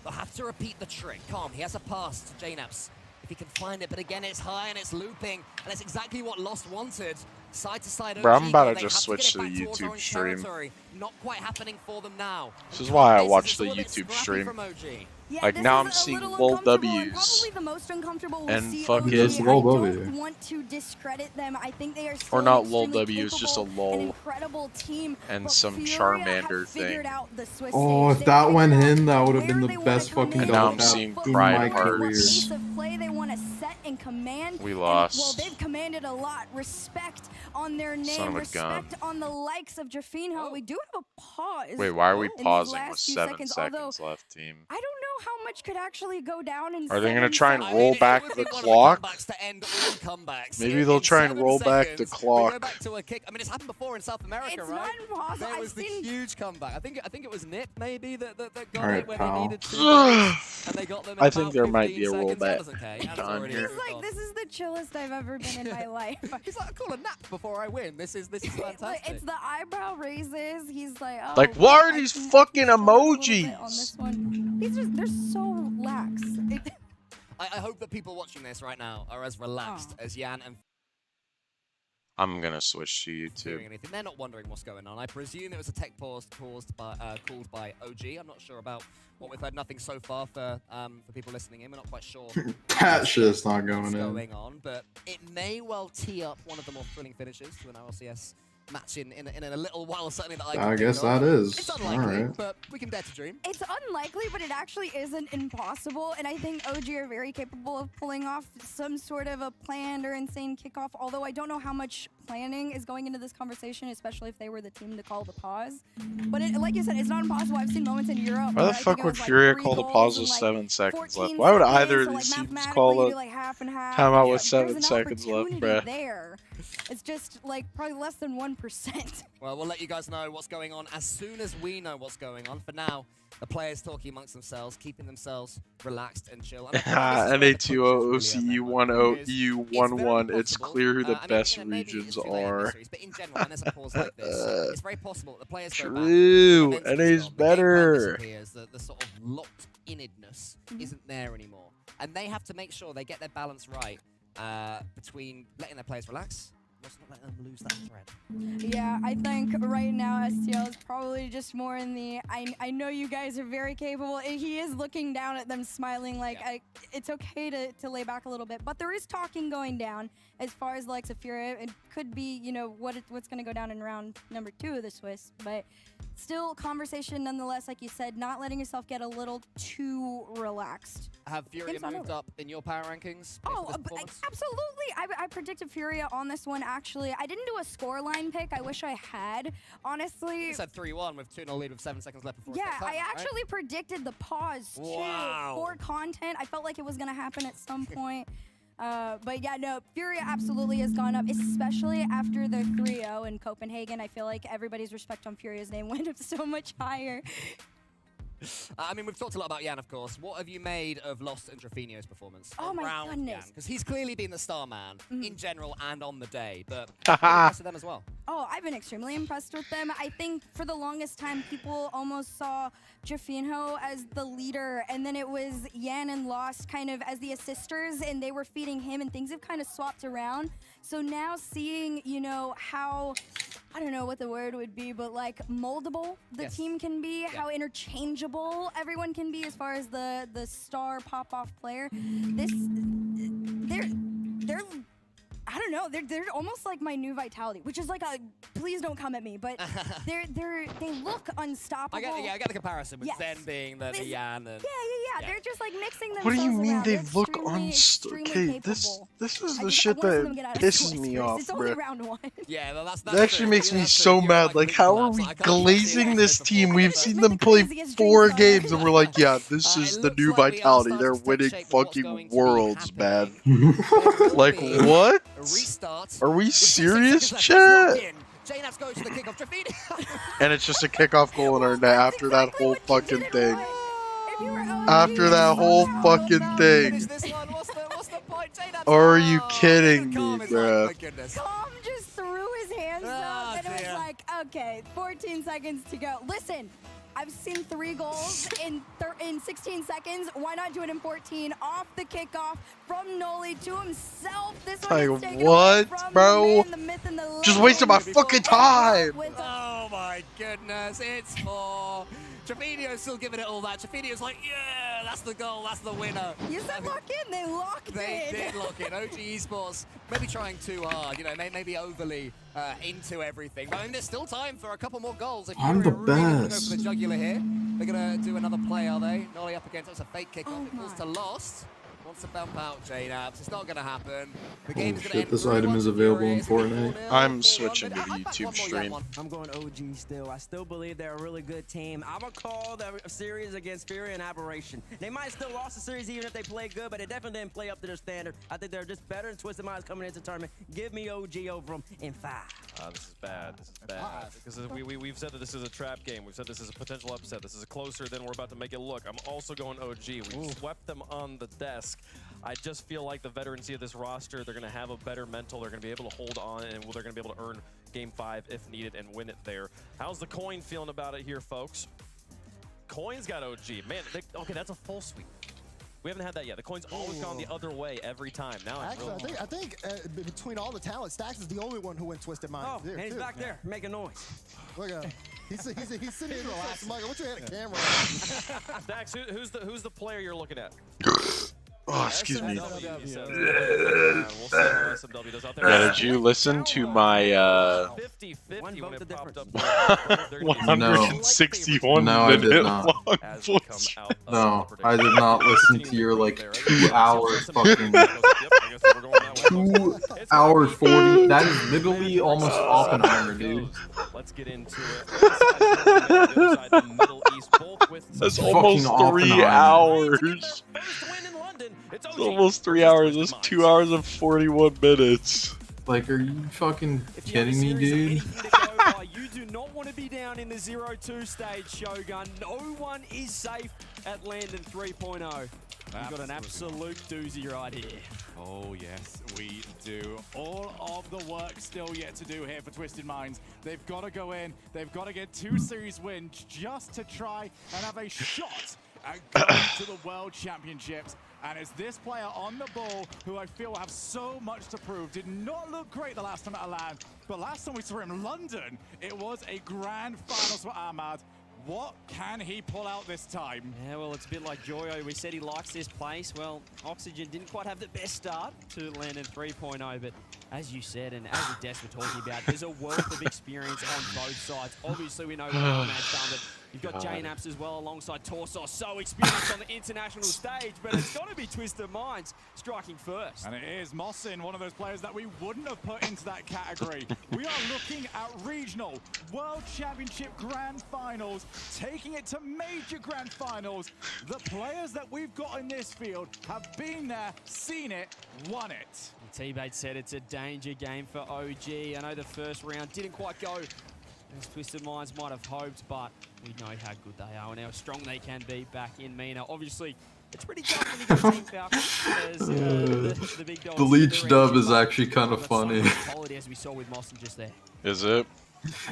They'll have to repeat the trick. Calm, he has a pass to Jnaps. If he can find it, but again, it's high and it's looping, and it's exactly what Lost wanted. Side to side, Bro, I'm about to they just have switch get to it the back towards YouTube orange stream. territory. Not quite happening for them now. This is why I This watch is the a little bit YouTube scrappy stream. from OG. Yeah, Like, this now is I'm a seeing little low uncomfortable and Ws. probably the most uncomfortable we'll And see fucking- OG. Yes, I low don't W. want to discredit them. I think they are still Or not an low extremely W, it's just a capable and lull. incredible team. And but some Furia Charmander have figured thing. out the Swiss Oh, stage. if They that went figured out in, that would have where been they the wanna best come fucking in, And now double I'm tap seeing in Pride my Heart. what career. pace of play they want to set and command. We And, lost. well, they've commanded a lot. Respect on their name. Son of a gun. Respect on the likes of Jeffinho. We do have a pause. Wait, why are we in these pausing with last few 7 seconds, seconds although left, team? I don't know how much could actually go down in Are they gonna 7 try and I seconds. mean, roll it back would the be one of clock? comebacks to end all comebacks. Maybe In they'll try and 7 roll back the seconds, we clock. go back to a kick. I mean, it's happened before in South America, It's right? not impossible. There I've was the seen- huge comeback. I think it was Nip maybe that got Alright, it when pal. they needed to, and they got them. In I think about there might 15 be a seconds. rollback That doesn't care. Jan's done already here. He's moved like, on. this is the chillest I've ever been in my life. He's like, I call a nap before I win. This is Like, fantastic. it's the eyebrow raises. He's like, oh, Like, what are I these can fucking chill a little bit on emojis? this one. These are, they're so lax. I hope that people watching this right now are as relaxed as Jan and I'm gonna switch to doing YouTube. anything. They're not wondering what's going on. I presume it was a tech pause called by OG. I'm not sure about what we've heard. Nothing so far for people listening in. We're not quite sure That shit's not what's going in. going on, but it may well tee up one of the more thrilling finishes to an RLCS match in a little while. Certainly that I can I think guess of. that is. It's unlikely, Alright. but we can dare to dream. It's unlikely, but it actually isn't impossible, and I think OG are very capable of pulling off some sort of a planned or insane kickoff, although I don't know how much planning is going into this conversation, especially if they were the team to call the pause. But like you said, it's not impossible. I've seen moments in Europe Why where the I think fuck it would was, like, Furia 3 call the goals pause in, with like, 7 seconds 14 left? Why would seconds, either of so, these like, teams mathematically call you it do, like, half and half. time out with There's 7 an seconds left, opportunity bruh? there. It's just like probably less than 1%. Well, we'll let you guys know what's going on as soon as we know what's going on. For now, the players talking amongst themselves, keeping themselves relaxed and chill. And NA2O OCE10 EU11. It's clear who the best regions are. But in general, when there's a pause like this, it's very possible that the players go back. True. The momentum's NA's gone, the gameplay better. disappears, the sort of locked-innedness isn't there anymore. And they have to make sure they get their balance right between letting their players relax and also not letting them lose that thread. Yeah, I think right now STL is probably just more in the, I know you guys are very capable. And he is looking down at them smiling like, it's okay to lay back a little bit. But there is talking going down as far as like Furia. It could be, you know, what's going to go down in round number 2 of the Swiss. But still conversation nonetheless, like you said, not letting yourself get a little too relaxed. Have Furia Game's not moved over. up in your power rankings? Oh, absolutely. I predicted Furia on this one, actually. I didn't do a scoreline pick. I wish I had. Honestly, You said 3-1 with 2-0 lead with 7 seconds left before yeah, it's time, I actually predicted the pause, too, Wow. for content. I felt like it was going to happen at some point. But yeah, no, Furia absolutely has gone up, especially after their 3-0 in Copenhagen. I feel like everybody's respect on Furia's name went up so much higher. I mean, we've talked a lot about Yan, of course. What have you made of Lost and Trofino's performance? Oh my goodness. Because he's clearly been the star man in general and on the day, but impressed with them as well. Oh, I've been extremely impressed with them. I think for the longest time, people almost saw Jofinho as the leader, and then it was Yan and Lost kind of as the assisters, and they were feeding him, and things have kind of swapped around. So now seeing, you know, how, I don't know what the word would be, but like moldable the team can be, how interchangeable everyone can be as far as the star pop-off player. They're I don't know. They're almost like my new Vitality, which is like a please don't come at me, but they look unstoppable. I get the comparison with Zen being the Yan and yeah. They're just like mixing themselves. What do you mean around. they They're look extremely Okay, this is the shit that pisses me off, It's only bro. round 1. Yeah, well, that's That actually true. makes me That's so true. mad. Like, how are we glazing this team? We've seen them play 4 games, and we're like, yeah, this is the new Vitality. They're winning fucking worlds, man. Like, what? Are we serious, chat? JNAPS goes to the kickoff. And it's just a kickoff goal in our net after that whole fucking thing. After that whole fucking thing. Are you kidding me, bro? Calm just threw his hands up, and it was like, okay, 14 seconds to go. Listen, I've seen 3 goals in 16 seconds. Why not do it in 14? Off the kickoff from Noli to himself. This one is taken away from bro? the myth, and the Just wasted my fucking time. Oh my goodness, it's 4. Trofino's still giving it all that. Trofino's like, yeah, that's the goal, that's the winner. You said lock in, they locked They in. did lock in. OG Esports maybe trying too hard, you know, maybe overly into everything. But I mean, there's still time for a couple more goals. If I'm you're the really gonna go best. for the jugular here, they're gonna do another play, are they? Nolly up against us, a fake kick off. It goes to Lost. Wants to bump out JNAPS. It's not gonna happen. The game is gonna shit, end this 3-1 item is to available in Furious. Fortnite. I'm switching to the YouTube stream. I'm going OG still. I still believe they're a really good team. I'm going to call the series against Fury an aberration. They might still lost the series even if they play good, but they definitely didn't play up to their standard. I think they're just better than Twisted Minds coming into the tournament. Give me OG over them in 5. This is bad. This is bad. Because we've said that this is a trap game. We've said this is a potential upset. This is closer than we're about to make it look. I'm also going OG. We swept them on the desk. I just feel like the veterancy of this roster, they're going to have a better mental. They're going to be able to hold on, and they're going to be able to earn Game 5 if needed and win it there. How's the Coin feeling about it here, folks? Coin's got OG. Man, okay, that's a full sweep. We haven't had that yet. The Coin's always gone the other way every time. Now Actually, I think between all the talent, Stax is the only one who went Twisted Minds. Oh, and he's back there making noise. Look at him. He's sitting here relaxing. Michael, what you had a camera? Stax, who's the player you're looking at? Oh, excuse me. We'll see how SMW does out there. Yeah, did you listen to my 50-50 when it popped up. 161 No, I did minute not. long As we come out of No, the I did not listen to your like 2 hour fucking 2 hour 40. That is literally almost Oppenheimer, dude. Let's get into it. That's almost 3 hours. It's almost 3 hours. That's 2 hours and 41 minutes. Like, are you fucking kidding me, dude? You do not want to be down in the 0-2 stage, Shogun. No one is safe at Landon 3.0. You've got an absolute doozy right here. Oh yes, we do. All of the work still yet to do here for Twisted Minds. They've got to go in. They've got to get 2 series wins just to try and have a shot at going to the World Championships. And it's this player on the ball who I feel will have so much to prove. Did not look great the last time at Alan, but last time we saw him in London, it was a grand finals for Ahmad. What can he pull out this time? Yeah, well, it's a bit like Joyo. We said he likes this place. Well, Oxygen didn't quite have the best start to Landon 3.0, but as you said, and as Des were talking about, there's a wealth of experience on both sides. Obviously, we know what Ahmad's done, but you've got JNAPS as well alongside Torsos, so experienced on the international stage, but it's got to be Twisted Minds striking first. And it is Mosin, one of those players that we wouldn't have put into that category. We are looking at regional, World Championship Grand Finals, taking it to major Grand Finals. The players that we've got in this field have been there, seen it, won it. T-Bait said it's a danger game for OG. I know the first round didn't quite go as Twisted Minds might have hoped, but we know how good they are and how strong they can be back in MENA. Obviously, it's pretty tough when you get Team Falcon as the big dogs. The Leech dub is actually kind of funny. As we saw with Mossen just there. Is it?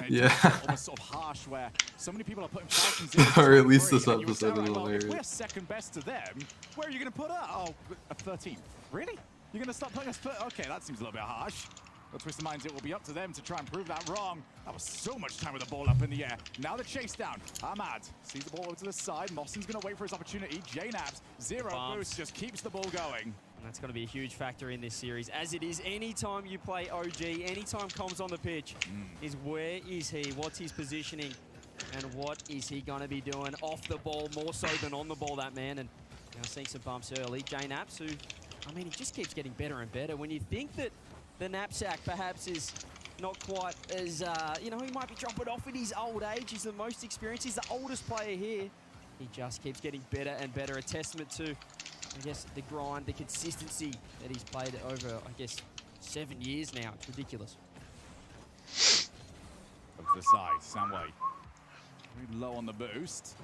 Yeah. Almost sort of harsh where so many people are putting Falcons in. Or at least this episode is If hilarious. we're second best to them, where are you going to put us? Oh, a 13th. Really? You're going to start putting us Okay, that seems a little bit harsh. But Twisted Minds, it will be up to them to try and prove that wrong. That was so much time with the ball up in the air. Now the chase down. Ahmad sees the ball over to the side. Mossen's going to wait for his opportunity. JKnaps, zero boost, just keeps the ball going. And that's going to be a huge factor in this series, as it is anytime you play OG, anytime Com's on the pitch, is where is he, what's his positioning, and what is he going to be doing off the ball, more so than on the ball, that man. And now seeing some bumps early. JKnaps, who, I mean, he just keeps getting better and better. When you think that the knapsack perhaps is not quite as, you know, he might be dropping off at his old age. He's the most experienced, he's the oldest player here. He just keeps getting better and better, a testament to, I guess, the grind, the consistency that he's played over, I guess, 7 years now. It's ridiculous. Up to the side, Samway. Very low on the boost.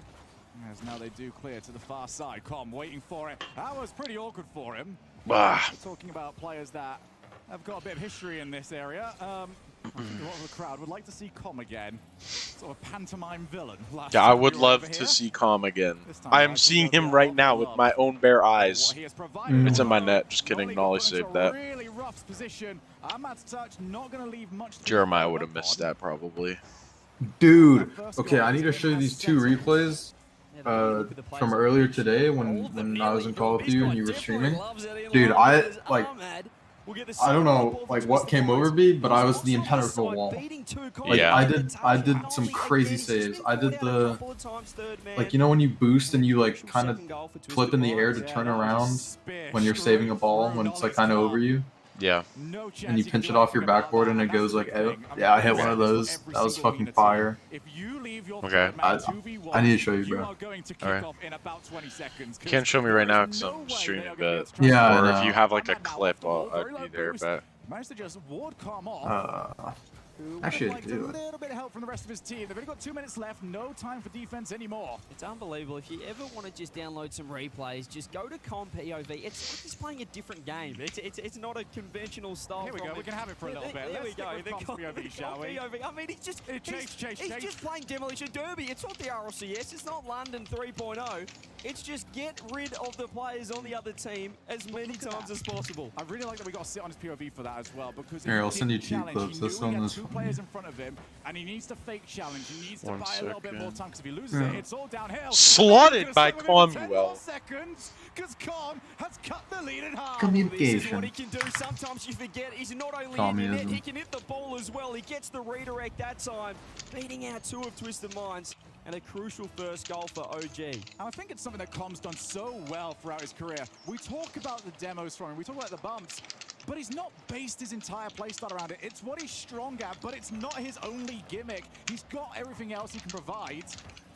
As now they do clear to the far side. Com waiting for it. That was pretty awkward for him. We're talking about players that have got a bit of history in this area. I think a lot of the crowd would like to see Com again. Sort of a pantomime villain. Yeah, I would love to see Com again. I am seeing him right now with my own bare eyes. It's in my net. Just kidding. Nolly saved that. Jeremiah would have missed that probably. Dude, okay, I need to show you these two replays from earlier today when I was in Call of Duty and you were streaming. Dude, I don't know like what came over me, but I was the impenetrable wall. Like yeah. I did some crazy saves. I did the like, you know when you boost and you like kind of flip in the air to turn around when you're saving a ball when it's like kind of over you. Yeah. And you pinch it off your backboard and it goes like out. Yeah, I hit one of those. That was fucking fire. Okay. I need to show you, bro. Alright. You can't show me right now because I'm streaming, but yeah, or if you have like a clip, I'd be there. But actually, I do. A little bit of help from the rest of his team. They've only got 2 minutes left. No time for defense anymore. It's unbelievable. If you ever want to just download some replays, just go to Com POV. It's like he's playing a different game. It's not a conventional style. Here we go. We can have it for a little bit. There we go. The Com POV, shall we? POV. I mean, he's just playing Demolition Derby. It's not the RLCS. It's not London 3.0. It's just get rid of the players on the other team as many times as possible. I really like that we got to sit on his POV for that as well, because here, I'll send you two clips. This one is players in front of him, and he needs to fake challenge. He needs to buy a little bit more time, because if he loses it, it's all downhill. Slotted by Comwell. Seconds, because Com has cut the lead in half. Communication. This is what he can do. Sometimes you forget he's not only hitting it, he can hit the ball as well. He gets the redirect that time, beating out two of Twisted Minds. And a crucial first goal for OG. And I think it's something that Com's done so well throughout his career. We talk about the demos from him, we talk about the bumps, but he's not based his entire playstyle around it. It's what he's strong at, but it's not his only gimmick. He's got everything else he can provide.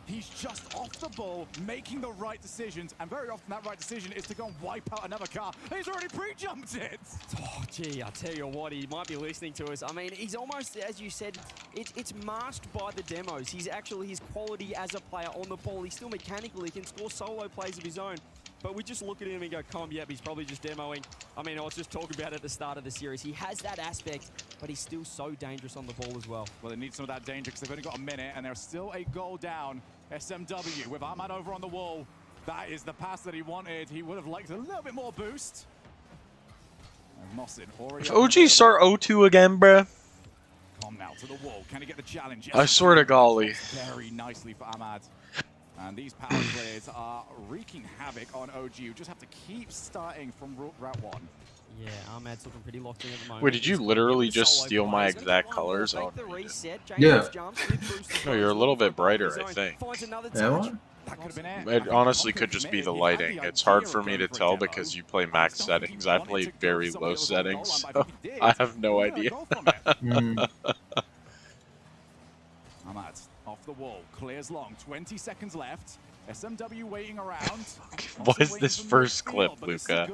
He's just off the ball, making the right decisions, and very often that right decision is to go and wipe out another car. He's already pre-jumped it! Oh, gee, I tell you what, he might be listening to us. I mean, he's almost, as you said, it's masked by the demos. He's actually, his quality as a player on the ball, he's still mechanical, he can score solo plays of his own. But we just look at him and go, Com, yep, he's probably just demoing. I mean, I was just talking about it at the start of the series. He has that aspect, but he's still so dangerous on the ball as well. Well, they need some of that danger because they've only got a minute, and there's still a goal down. SMW with Ahmad over on the wall. That is the pass that he wanted. He would have liked a little bit more boost. And Mossen already. If OG start 0-2 again, bruh. Com now to the wall. Can he get the challenge? Yes, I swear to golly. Very nicely for Ahmad. And these power plays are wreaking havoc on OG. You just have to keep starting from Route 1. Yeah, Ahmad's looking pretty locked in at the moment. Wait, did you literally just steal my exact colors? Oh, yeah. No, you're a little bit brighter, I think. Yeah, what? It honestly could just be the lighting. It's hard for me to tell because you play max settings. I play very low settings, so I have no idea. Ahmad off off the wall. Clears long. 20 seconds left. SMW waiting around. What is this first clip, Luca?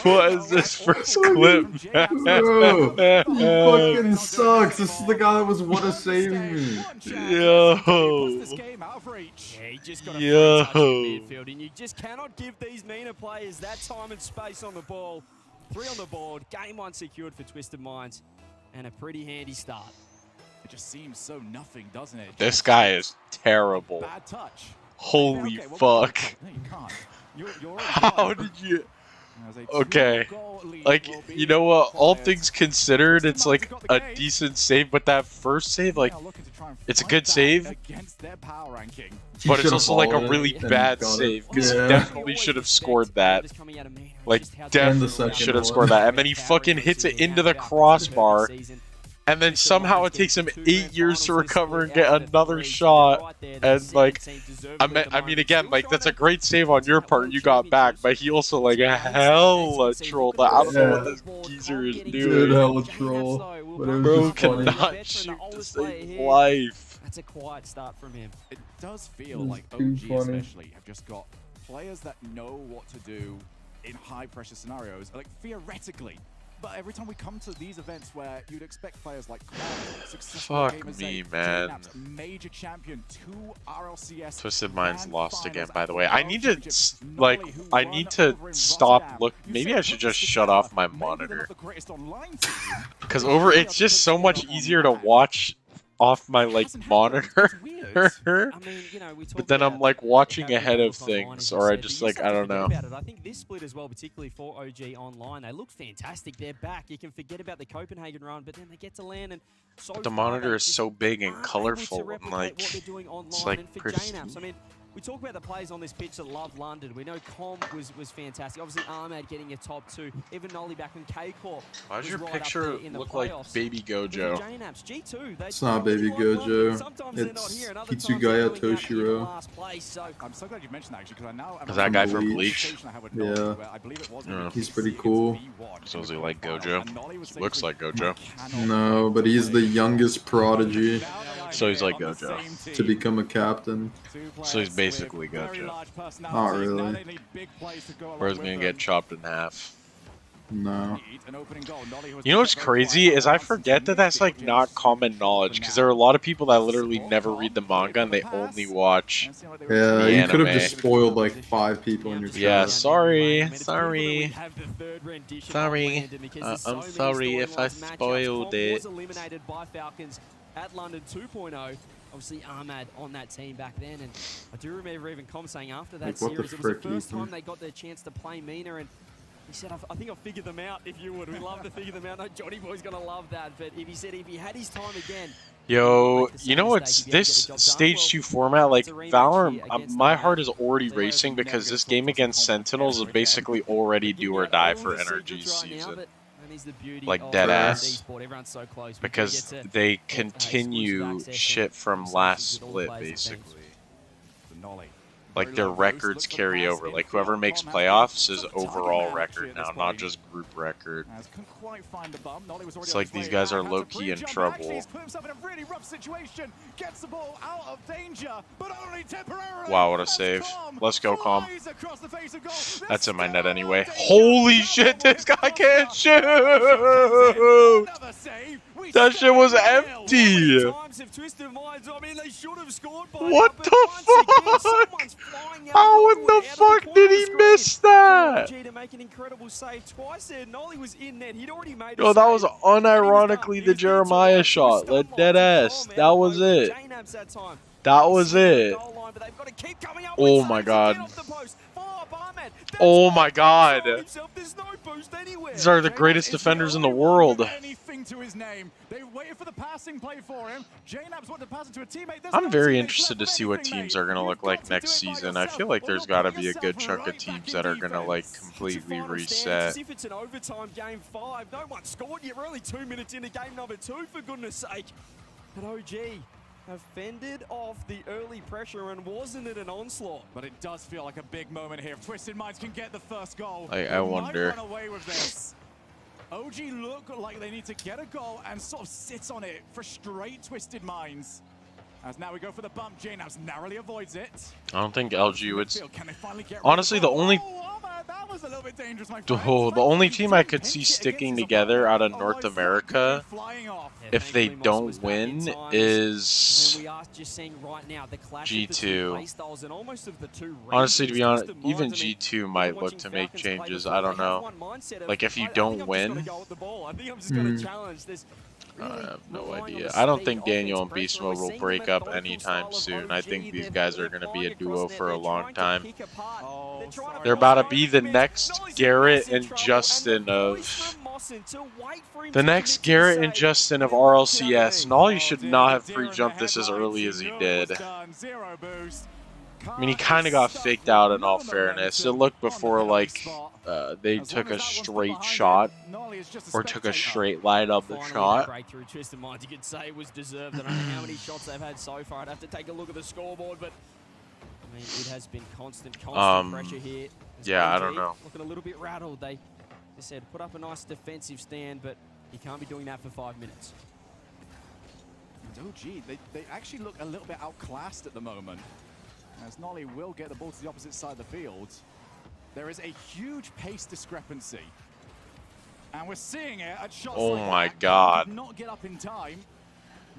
What is this first clip? Bro, he fucking sucks. This is the guy that was what a saving me. Yo. Yo. Midfield, and you just cannot give these Nina players that time and space on the ball. 3 on the board. Game 1 secured for Twisted Minds, and a pretty handy start. It just seems so nothing, doesn't it? This guy is terrible. Bad touch. Holy fuck. No, you can't. You're How did you... Okay. Like, you know what? All things considered, it's like a decent save, but that first save, like, it's a good save, but it's also like a really bad save, because he definitely should have scored that. Like, definitely should have scored that. And then he fucking hits it into the crossbar, and then somehow it takes him 8 years to recover and get another shot. And like, I mean, again, like, that's a great save on your part. You got back, but he also like hella trolled. I don't know what this geezer is doing. Dude, hella troll. But it was Bro just funny. cannot shoot to save life. That's a quiet start from him. It does feel It's like too OG funny. especially have just got players that know what to do in high pressure scenarios, like theoretically. But every time we come to these events where you'd expect players like Cloud, successful Fuck gamers, me, say, man. JNAPS, major champion, 2 RLCS. Twisted Minds grand lost again, finals by the way. at I need to, Championship. like, Nolly, who I won need to over in stop Rotterdam. look. You Maybe said I should just put shut together off my maybe one of monitor. the greatest online teams. Because it's just so much easier to watch off my, like, monitor. But then I'm, like, watching ahead of things, or I just, like, I don't know. I think this split as well, particularly for OG Online, they look fantastic. They're back. You can forget about the Copenhagen run, but then they get to land, and so The monitor is so big and colorful, and, like, it's, like, pretty. I mean, we talk about the players on this pitch that love London. We know Com was fantastic. Obviously, Ahmad getting a top 2. Even Nolly back when K-Corp. Why does your right up picture there in the look like playoffs. Baby Gojo? JNAPS, G2, It's not Baby Gojo. It's Hitsugaya Toshiro. I'm so glad you mentioned that, actually, because I now... Is that guy from Bleach? Yeah. I believe it was He's pretty cool. So is he like Gojo? Looks like Gojo. No, but he's the youngest prodigy So he's like Gojo. to become a captain. So he's basically Gojo. Not really. Or he's gonna get chopped in half. No. You know what's crazy is I forget that that's like not common knowledge, because there are a lot of people that literally never read the manga and they only watch Yeah, the you could have anime. just spoiled like 5 people in your chat. Yeah, sorry. I'm sorry if I spoiled it. Was eliminated by Falcons at London 2.0. Obviously, Ahmad on that team back then, and I do remember even Com saying after that Like, what the series, it was the frick, first Ethan? time they got their chance to play Mina, and he said, I think I'll figure them out if you would. We love to figure them out. No, Johnny Boy's going to love that, but if he said if he had his time again, Yo, you know what's this stage 2 format, like Valorant, my heart is already racing because this game against Sentinels is basically already do or die for NRG's season. Like dead ass. Because they continue shit from last split basically. Like their records carry over. Like whoever makes playoffs is overall record now, not just group record. It's like these guys are low-key in trouble. Wow, what a save. Let's go, Com. That's in my net anyway. Holy shit, this guy can't shoot! That shit was empty! What the fuck? How in the fuck did he miss that? Yo, that was unironically the Jeremiah shot. Let dead ass. That was it. That was it. Oh my god. Oh my god. These are the greatest defenders in the world. I'm very interested to see what teams are going to look like next season. I feel like there's got to be a good chunk of teams that are going to like completely reset. If it's an overtime game 5, no one scored yet. We're only 2 minutes into game number 2, for goodness sake. But OG have fended off the early pressure, and wasn't it an onslaught? But it does feel like a big moment here. If Twisted Minds can get the first goal, I wonder. Run away with this. OG look like they need to get a goal and sort of sit on it, frustrate Twisted Minds. As now we go for the bump, JKnaps narrowly avoids it. I don't think LG would. Can they finally get Honestly, the only that was a little bit dangerous, my the only team I could see sticking together out of North America, if they don't win, is G2. Honestly, to be honest, even G2 might look to make changes. I don't know. Like, if you don't win, I have no idea. I don't think Daniel and Beast Mode will break up anytime soon. I think these guys are going to be a duo for a long time. They're about to be the next Garrett and Justin of... The next Garrett and Justin of RLCS. And Nolly should not have pre-jumped this as early as he did. I mean, he kind of got faked out in all fairness. It looked before like they took a straight shot or took a straight line up the shot. Breakthrough Twisted Minds, you could say was deserved. I don't know how many shots they've had so far. I'd have to take a look at the scoreboard, but I mean, it has been constant pressure here. Yeah, I don't know. Looking a little bit rattled. They said put up a nice defensive stand, but you can't be doing that for 5 minutes. And OG, they actually look a little bit outclassed at the moment. As Nolly will get the ball to the opposite side of the field. There is a huge pace discrepancy. And we're seeing it at shots oh like my that. god. Did not get up in time.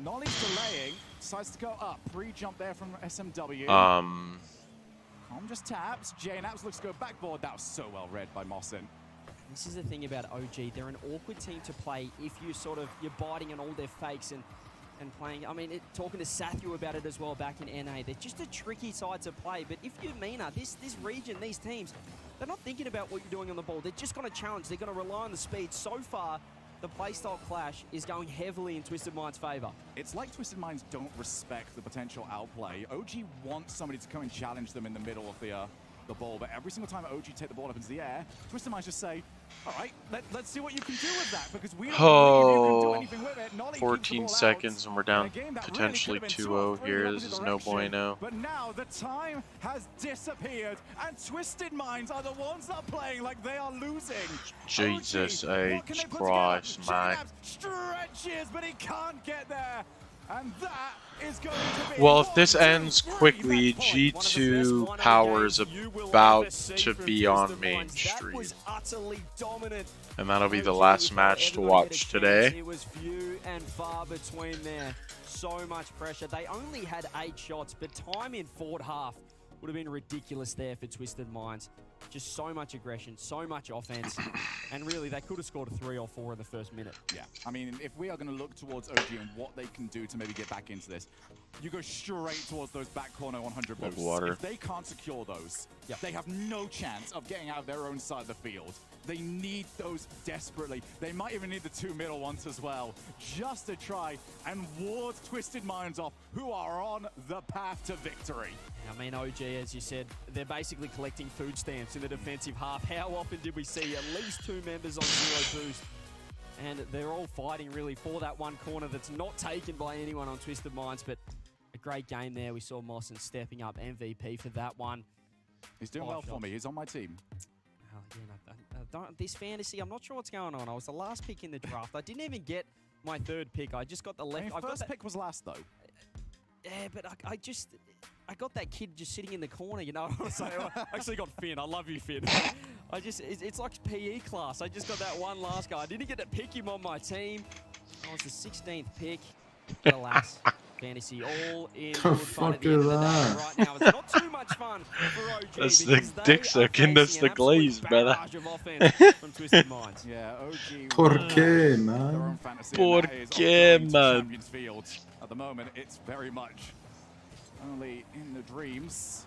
Nolly's delaying. Decides to go up. Pre-jump there from SMW. Calm just taps. JKnaps looks to go backboard. That was so well read by Mosin. This is the thing about OG. They're an awkward team to play if you're biting on all their fakes and playing. I mean, talking to Sathu about it as well back in NA. They're just a tricky side to play. But if you're MENA, this region, these teams, they're not thinking about what you're doing on the ball. They're just going to challenge. They're going to rely on the speed. So far, the playstyle clash is going heavily in Twisted Minds' favor. It's like Twisted Minds don't respect the potential outplay. OG wants somebody to come and challenge them in the middle of the ball, but every single time OG take the ball up into the air, Twisted Minds just say, all right, let's see what you can do with that, because we don't believe you can do anything with it. Nolly 14 seconds and we're down potentially 2-0 here. This is no bueno. But now the time has disappeared, and Twisted Minds are the ones that are playing like they are losing. Jesus H. Christ, man. Stretches, but he can't get there. And that is going to be well, if this ends quickly, G2 Power's about to be on main stream. And that'll be the last match to watch today. It was few and far between there. So much pressure. They only had 8 shots, but time in forward half would have been ridiculous there for Twisted Minds. Just so much aggression, so much offense, and really they could have scored 3 or 4 in the first minute. Yeah, I mean, if we are going to look towards OG and what they can do to maybe get back into this, you go straight towards those back corner 100 boosts. Water. If they can't secure those, they have no chance of getting out of their own side of the field. They need those desperately. They might even need the 2 middle ones as well, just to try and ward Twisted Minds off, who are on the path to victory. I mean, OG, as you said, they're basically collecting food stamps in the defensive half. How often did we see at least 2 members on 0 boost? And they're all fighting really for that one corner that's not taken by anyone on Twisted Minds, but a great game there. We saw Mosin stepping up MVP for that one. He's doing well for me. He's on my team. This fantasy, I'm not sure what's going on. I was the last pick in the draft. I didn't even get my 3rd pick. I just got the left. I mean, first pick was last, though. Yeah, but I got that kid just sitting in the corner, you know what I'm saying? I actually got Finn. I love you, Finn. It's like PE class. I just got that one last guy. I didn't get to pick him on my team. I was the 16th pick. But alas, fantasy all in good fun at the end of the day. Right now, it's not too much fun for OG. That's the dick sucking, that's the glaze, brother. From Twisted Minds. Yeah, OG. Por qué, man? Por qué, man? At the moment, it's very much only in the dreams.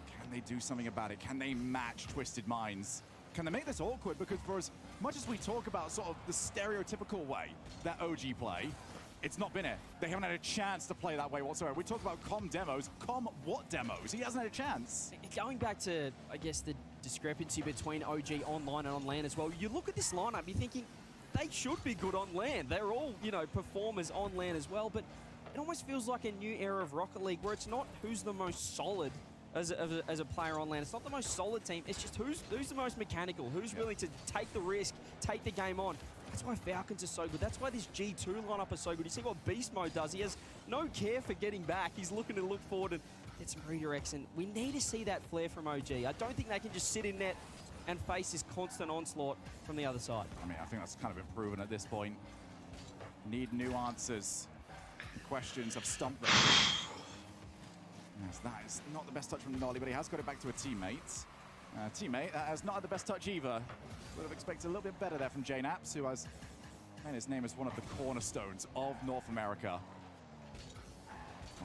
Can they do something about it? Can they match Twisted Minds? Can they make this awkward? Because for as much as we talk about sort of the stereotypical way that OG play, it's not been it. They haven't had a chance to play that way whatsoever. We talk about Com demos. Com what demos? He hasn't had a chance. Going back to, I guess, the discrepancy between OG online and on LAN as well, you look at this lineup, you're thinking, they should be good on LAN. They're all, performers on LAN as well, but it almost feels like a new era of Rocket League where it's not who's the most solid as a player on LAN. It's not the most solid team. It's just who's the most mechanical, who's willing to take the risk, take the game on. That's why Falcons are so good. That's why this G2 lineup is so good. You see what Beast Mode does. He has no care for getting back. He's looking to look forward and get some redirects. And we need to see that flair from OG. I don't think they can just sit in net and face this constant onslaught from the other side. I mean, I think that's kind of been proven at this point. Need new answers. The questions have stumped them. Yes, that is not the best touch from Nolly, but he has got it back to a teammate. Teammate has not had the best touch either. Would have expected a little bit better there from JKnaps, who has made his name as one of the cornerstones of North America.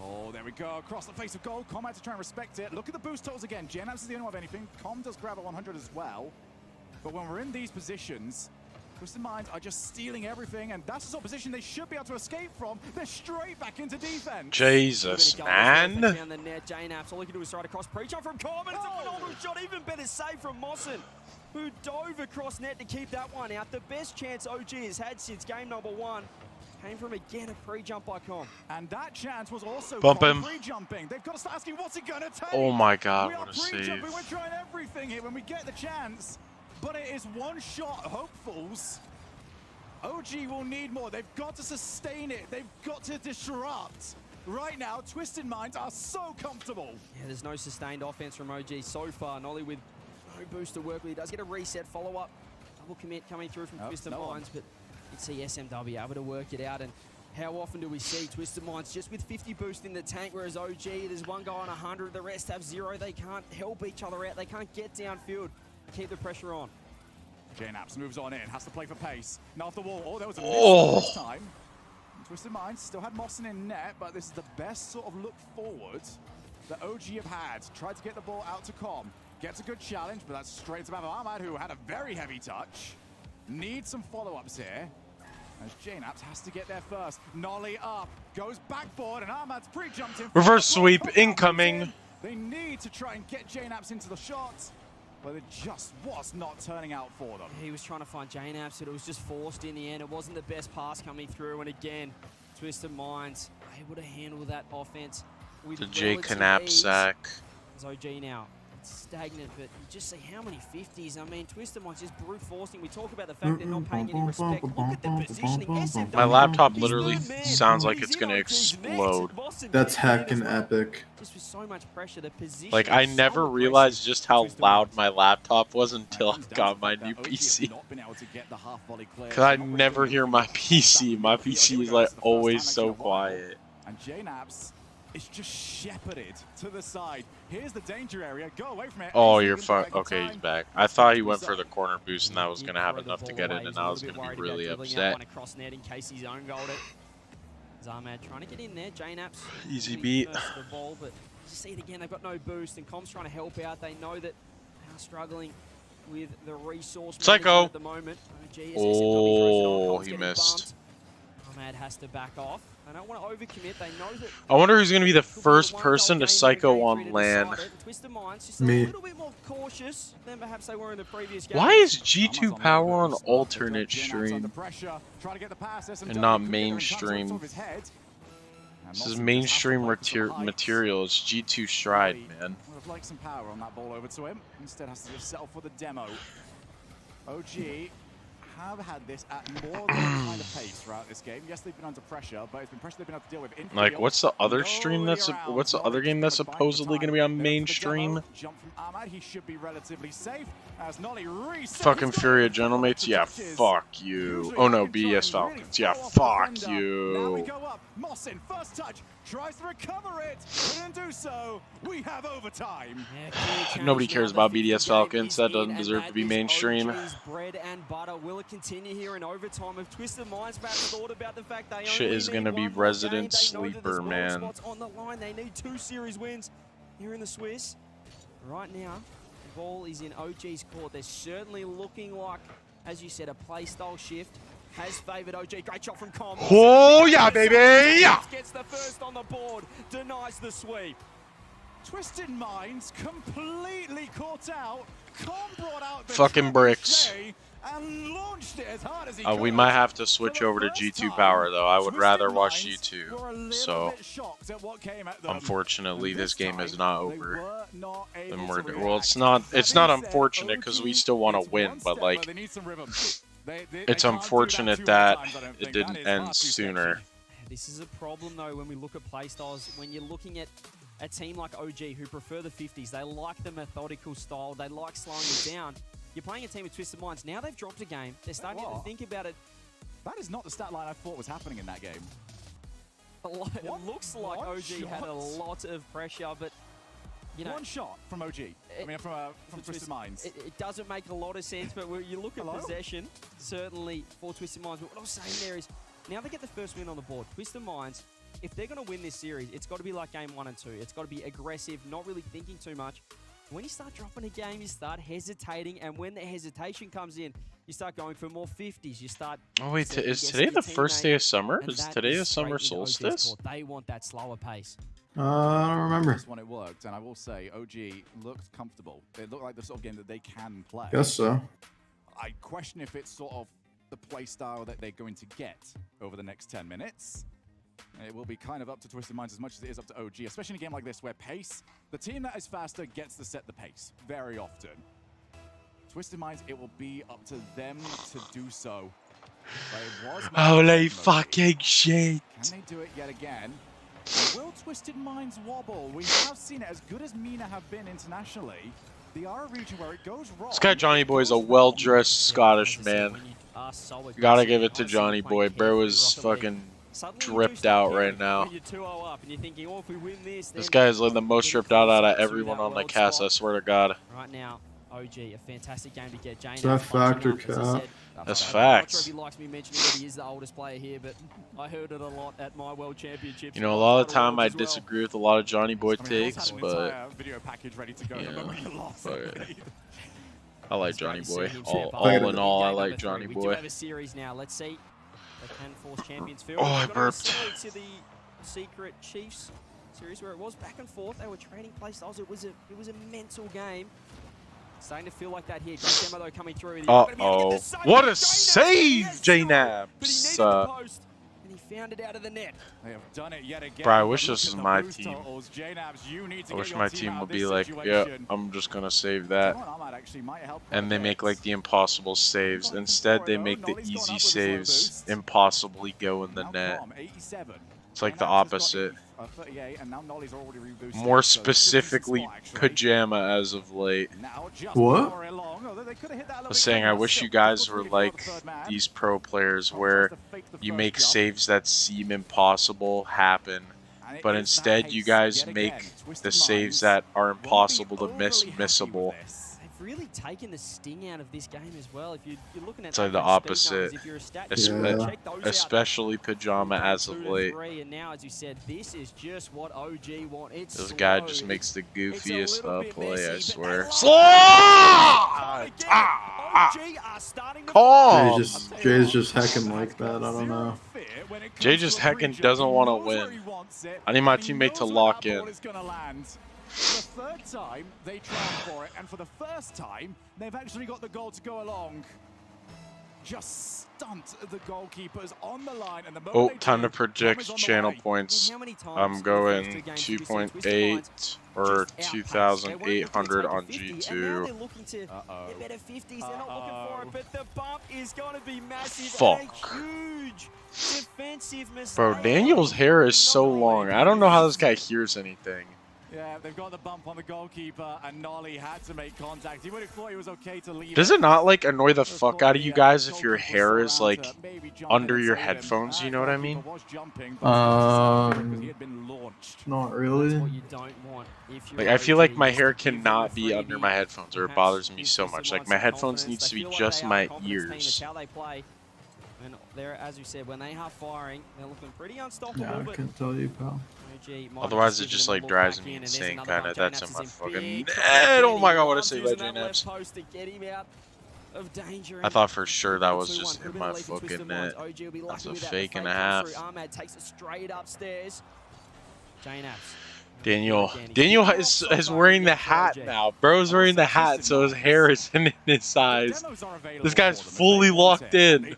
Oh, there we go. Across the face of goal. Com had to try and respect it. Look at the boost totals again. JKnaps is the only one of anything. Com does grab a 100 as well. But when we're in these positions, Twisted Minds are just stealing everything, and that's the sort of position they should be able to escape from. They're straight back into defense. Jesus, man. Down the net, JKnaps, all he can do is try to cross pre-jump from Com, and it's a phenomenal shot. Even better save from Mossen, who dove across net to keep that one out. The best chance OG has had since game number 1 came from, again, a pre-jump by Com. And that chance was also Bump Com him. pre-jumping. They've got to start asking, what's it going to take? Oh my God, we what are a save. pre-jumping. We're trying everything here when we get the chance. But it is one shot, hopefuls. OG will need more. They've got to sustain it. They've got to disrupt. Right now, Twisted Minds are so comfortable. Yeah, there's no sustained offense from OG so far. Nolly with no boost to work with. He does get a reset follow-up. Double commit coming through from Twisted Minds, but you'd see SMW able to work it out. And how often do we see Twisted Minds just with 50 boost in the tank, whereas OG, there's one guy on 100, the rest have 0. They can't help each other out. They can't get downfield. Keep the pressure on. JKnaps moves on in, has to play for pace. Now off the wall. Oh, there was a miss this time. Twisted Minds still had Mossen in net, but this is the best sort of look forward that OG have had. Tried to get the ball out to Com. Gets a good challenge, but that's straight to Ahmad, who had a very heavy touch. Needs some follow-ups here, as JKnaps has to get there first. Nolly up, goes backboard, and Ahmad's pre-jumped in. Reverse sweep incoming. They need to try and get JKnaps into the shot, but it just was not turning out for them. He was trying to find JKnaps, but it was just forced in the end. It wasn't the best pass coming through, and again, Twisted Minds able to handle that offense with The JKnaps sack. as OG now. It's stagnant, but you just see how many 50s. I mean, Twisted Minds just brute forcing. We talk about the fact they're not paying any respect. Look at the positioning. SMW, My laptop literally sounds like it's gonna explode. That's heckin' epic. Just with so much pressure, the position. Like, I never realized just how loud my laptop was until I got my new PC. Because I never hear my PC. My PC is like always so quiet. And JKnaps is just shepherded to the side. Here's the danger area. Go away from it. Oh, you're fucked. Okay, he's back. I thought he went for the corner boost and that was going to have enough to get in, and I was going to be really upset. Across net in case he's own goaled it. Zarmad trying to get in there. JKnaps. Easy beat. The ball, but you see it again. They've got no boost, and Com's trying to help out. They know that they are struggling with the resource Psycho at the moment. Oh, he missed. Zarmad has to back off. They don't want to overcommit. They know that. I wonder who's going to be the first person to psycho on land. Me. A little bit more cautious than perhaps they were in the previous game. Why is G2 Power on alternate stream and not mainstream? This is mainstream material. It's G2 Stride, man. Would have liked some power on that ball over to him. Instead has to just settle for the demo. OG have had this at more than kind of pace throughout this game. Yes, they've been under pressure, but it's been pressure they've been able to deal with. Like, what's the other stream that's what's the other game that's supposedly going to be on mainstream? Jump from Ahmad, he should be relatively safe. As Nolly resets. Fucking Furia Gentlemates? Yeah, fuck you. Oh no, BDS Falcons. Yeah, fuck Now we you. go up. Mossen, first touch, tries to recover it. Couldn't do so. We have overtime. Nobody cares about BDS Falcons. That doesn't deserve to be mainstream. Bread and butter. Will it continue here in overtime? If Twisted Minds perhaps thought about the fact they Shit only is need gonna be one more resident game, they know that sleeper, there's world man. spots on the line. They need 2 series wins here in the Swiss. Right now, the ball is in OG's court. They're certainly looking like, as you said, a play style shift has favoured OG. Great shot from Com. Oh yeah, baby! Yeah. Gets the first on the board, denies the sweep. Twisted Minds completely caught out. Com brought out the Fucking bricks. and launched it as hard as he We could. might have to switch over to G2 Power though. I would Twisted rather watch Minds were a G2. little So bit shocked at what came at them. unfortunately, And this game is time, not they over. were not able And to well, react. it's not That being said, unfortunate because we still want OG, to win, it's but one like step, they need some rhythm. It's unfortunate that it didn't end sooner. This is a problem, though, when we look at playstyles. When you're looking at a team like OG who prefer the 50s, they like the methodical style, they like slowing it down. You're playing a team with Twisted Minds. Now they've dropped a game. They're starting to think about it. That is not the stat line I thought was happening in that game. It looks like OG had a lot of pressure, but you know, one shot from OG. I mean, from Twisted Minds. It doesn't make a lot of sense, but when you look at possession, certainly for Twisted Minds. But what I was saying there is, now they get the first win on the board. Twisted Minds, if they're going to win this series, it's got to be like game 1 and 2. It's got to be aggressive, not really thinking too much. When you start dropping a game, you start hesitating, and when the hesitation comes in, you start going for more 50s. You start. Oh wait, is today the first day of summer? Is today the summer solstice? They want that slower pace. I don't remember. This one it worked, and I will say OG looked comfortable. It looked like the sort of game that they can play. Guess so. I question if it's sort of the play style that they're going to get over the next 10 minutes. It will be kind of up to Twisted Minds as much as it is up to OG, especially in a game like this where pace, the team that is faster gets to set the pace very often. Twisted Minds, it will be up to them to do so. Holy fucking shit! Can they do it yet again? Will Twisted Minds wobble? We have seen it as good as MENA have been internationally. They are a region where it goes wrong. This guy Johnny Boy is a well-dressed Scottish man. You gotta give it to Johnny Boy. Bro is fucking dripped out right now. This guy is like the most dripped out of everyone on the cast, I swear to God. Right now, OG, a fantastic game to get Jane. Is that fact or cap? That's facts. He likes me mentioning that he is the oldest player here, but I heard it a lot at my World Championships. You know, a lot of the time I disagree with a lot of Johnny Boy takes, but I like Johnny Boy. All in all, I like Johnny Boy. We do have a series now. Let's see. They can force champions field. Oh, I burped. To the Secret Chiefs series where it was back and forth. They were trading play styles. It was a mental game. Starting to feel like that here. Great demo though coming through. Uh-oh. What a save, J-Nabs. And he found it out of the net. They have done it yet again. Bro, I wish this was my team. I wish my team would be like, yeah, I'm just going to save that. And they make like the impossible saves. Instead, they make the easy saves impossibly go in the net. It's like the opposite. More specifically, Pajama as of late. What? I was saying I wish you guys were like these pro players where you make saves that seem impossible happen, but instead you guys make the saves that are impossible to miss missable. They've really taken the sting out of this game as well. If you're looking at it's like the opposite, especially Pajama as of late. And now, as you said, this is just what OG want. This guy just makes the goofiest play, I swear. Slide! Calm! Jay's just heckin' like that, I don't know. Jay just heckin' doesn't want to win. I need my teammate to lock in. For the third time, they tried for it, and for the first time, they've actually got the goal to go along. Just stunt the goalkeepers on the line. And the oh, time to project channel points. I'm going 2.8 or 2,800 on G2. Fuck. Bro, Daniel's hair is so long. I don't know how this guy hears anything. Yeah, they've got the bump on the goalkeeper, and Nolly had to make contact. He would have thought he was okay to leave. Does it not like annoy the fuck out of you guys if your hair is like under your headphones? You know what I mean? Not really. Like I feel like my hair cannot be under my headphones, or it bothers me so much. Like my headphones needs to be just my ears. And they're, as you said, when they are firing, they're looking pretty unstoppable. Yeah, I can tell you, pal. Otherwise, it just like drives me insane, kind of. That's in my fucking head. Oh my god, what a save by J-Nabs. I thought for sure that was just in my fucking net. That's a fake and a half. Daniel is wearing the hat now. Bro's wearing the hat, so his hair is in his eyes. This guy's fully locked in.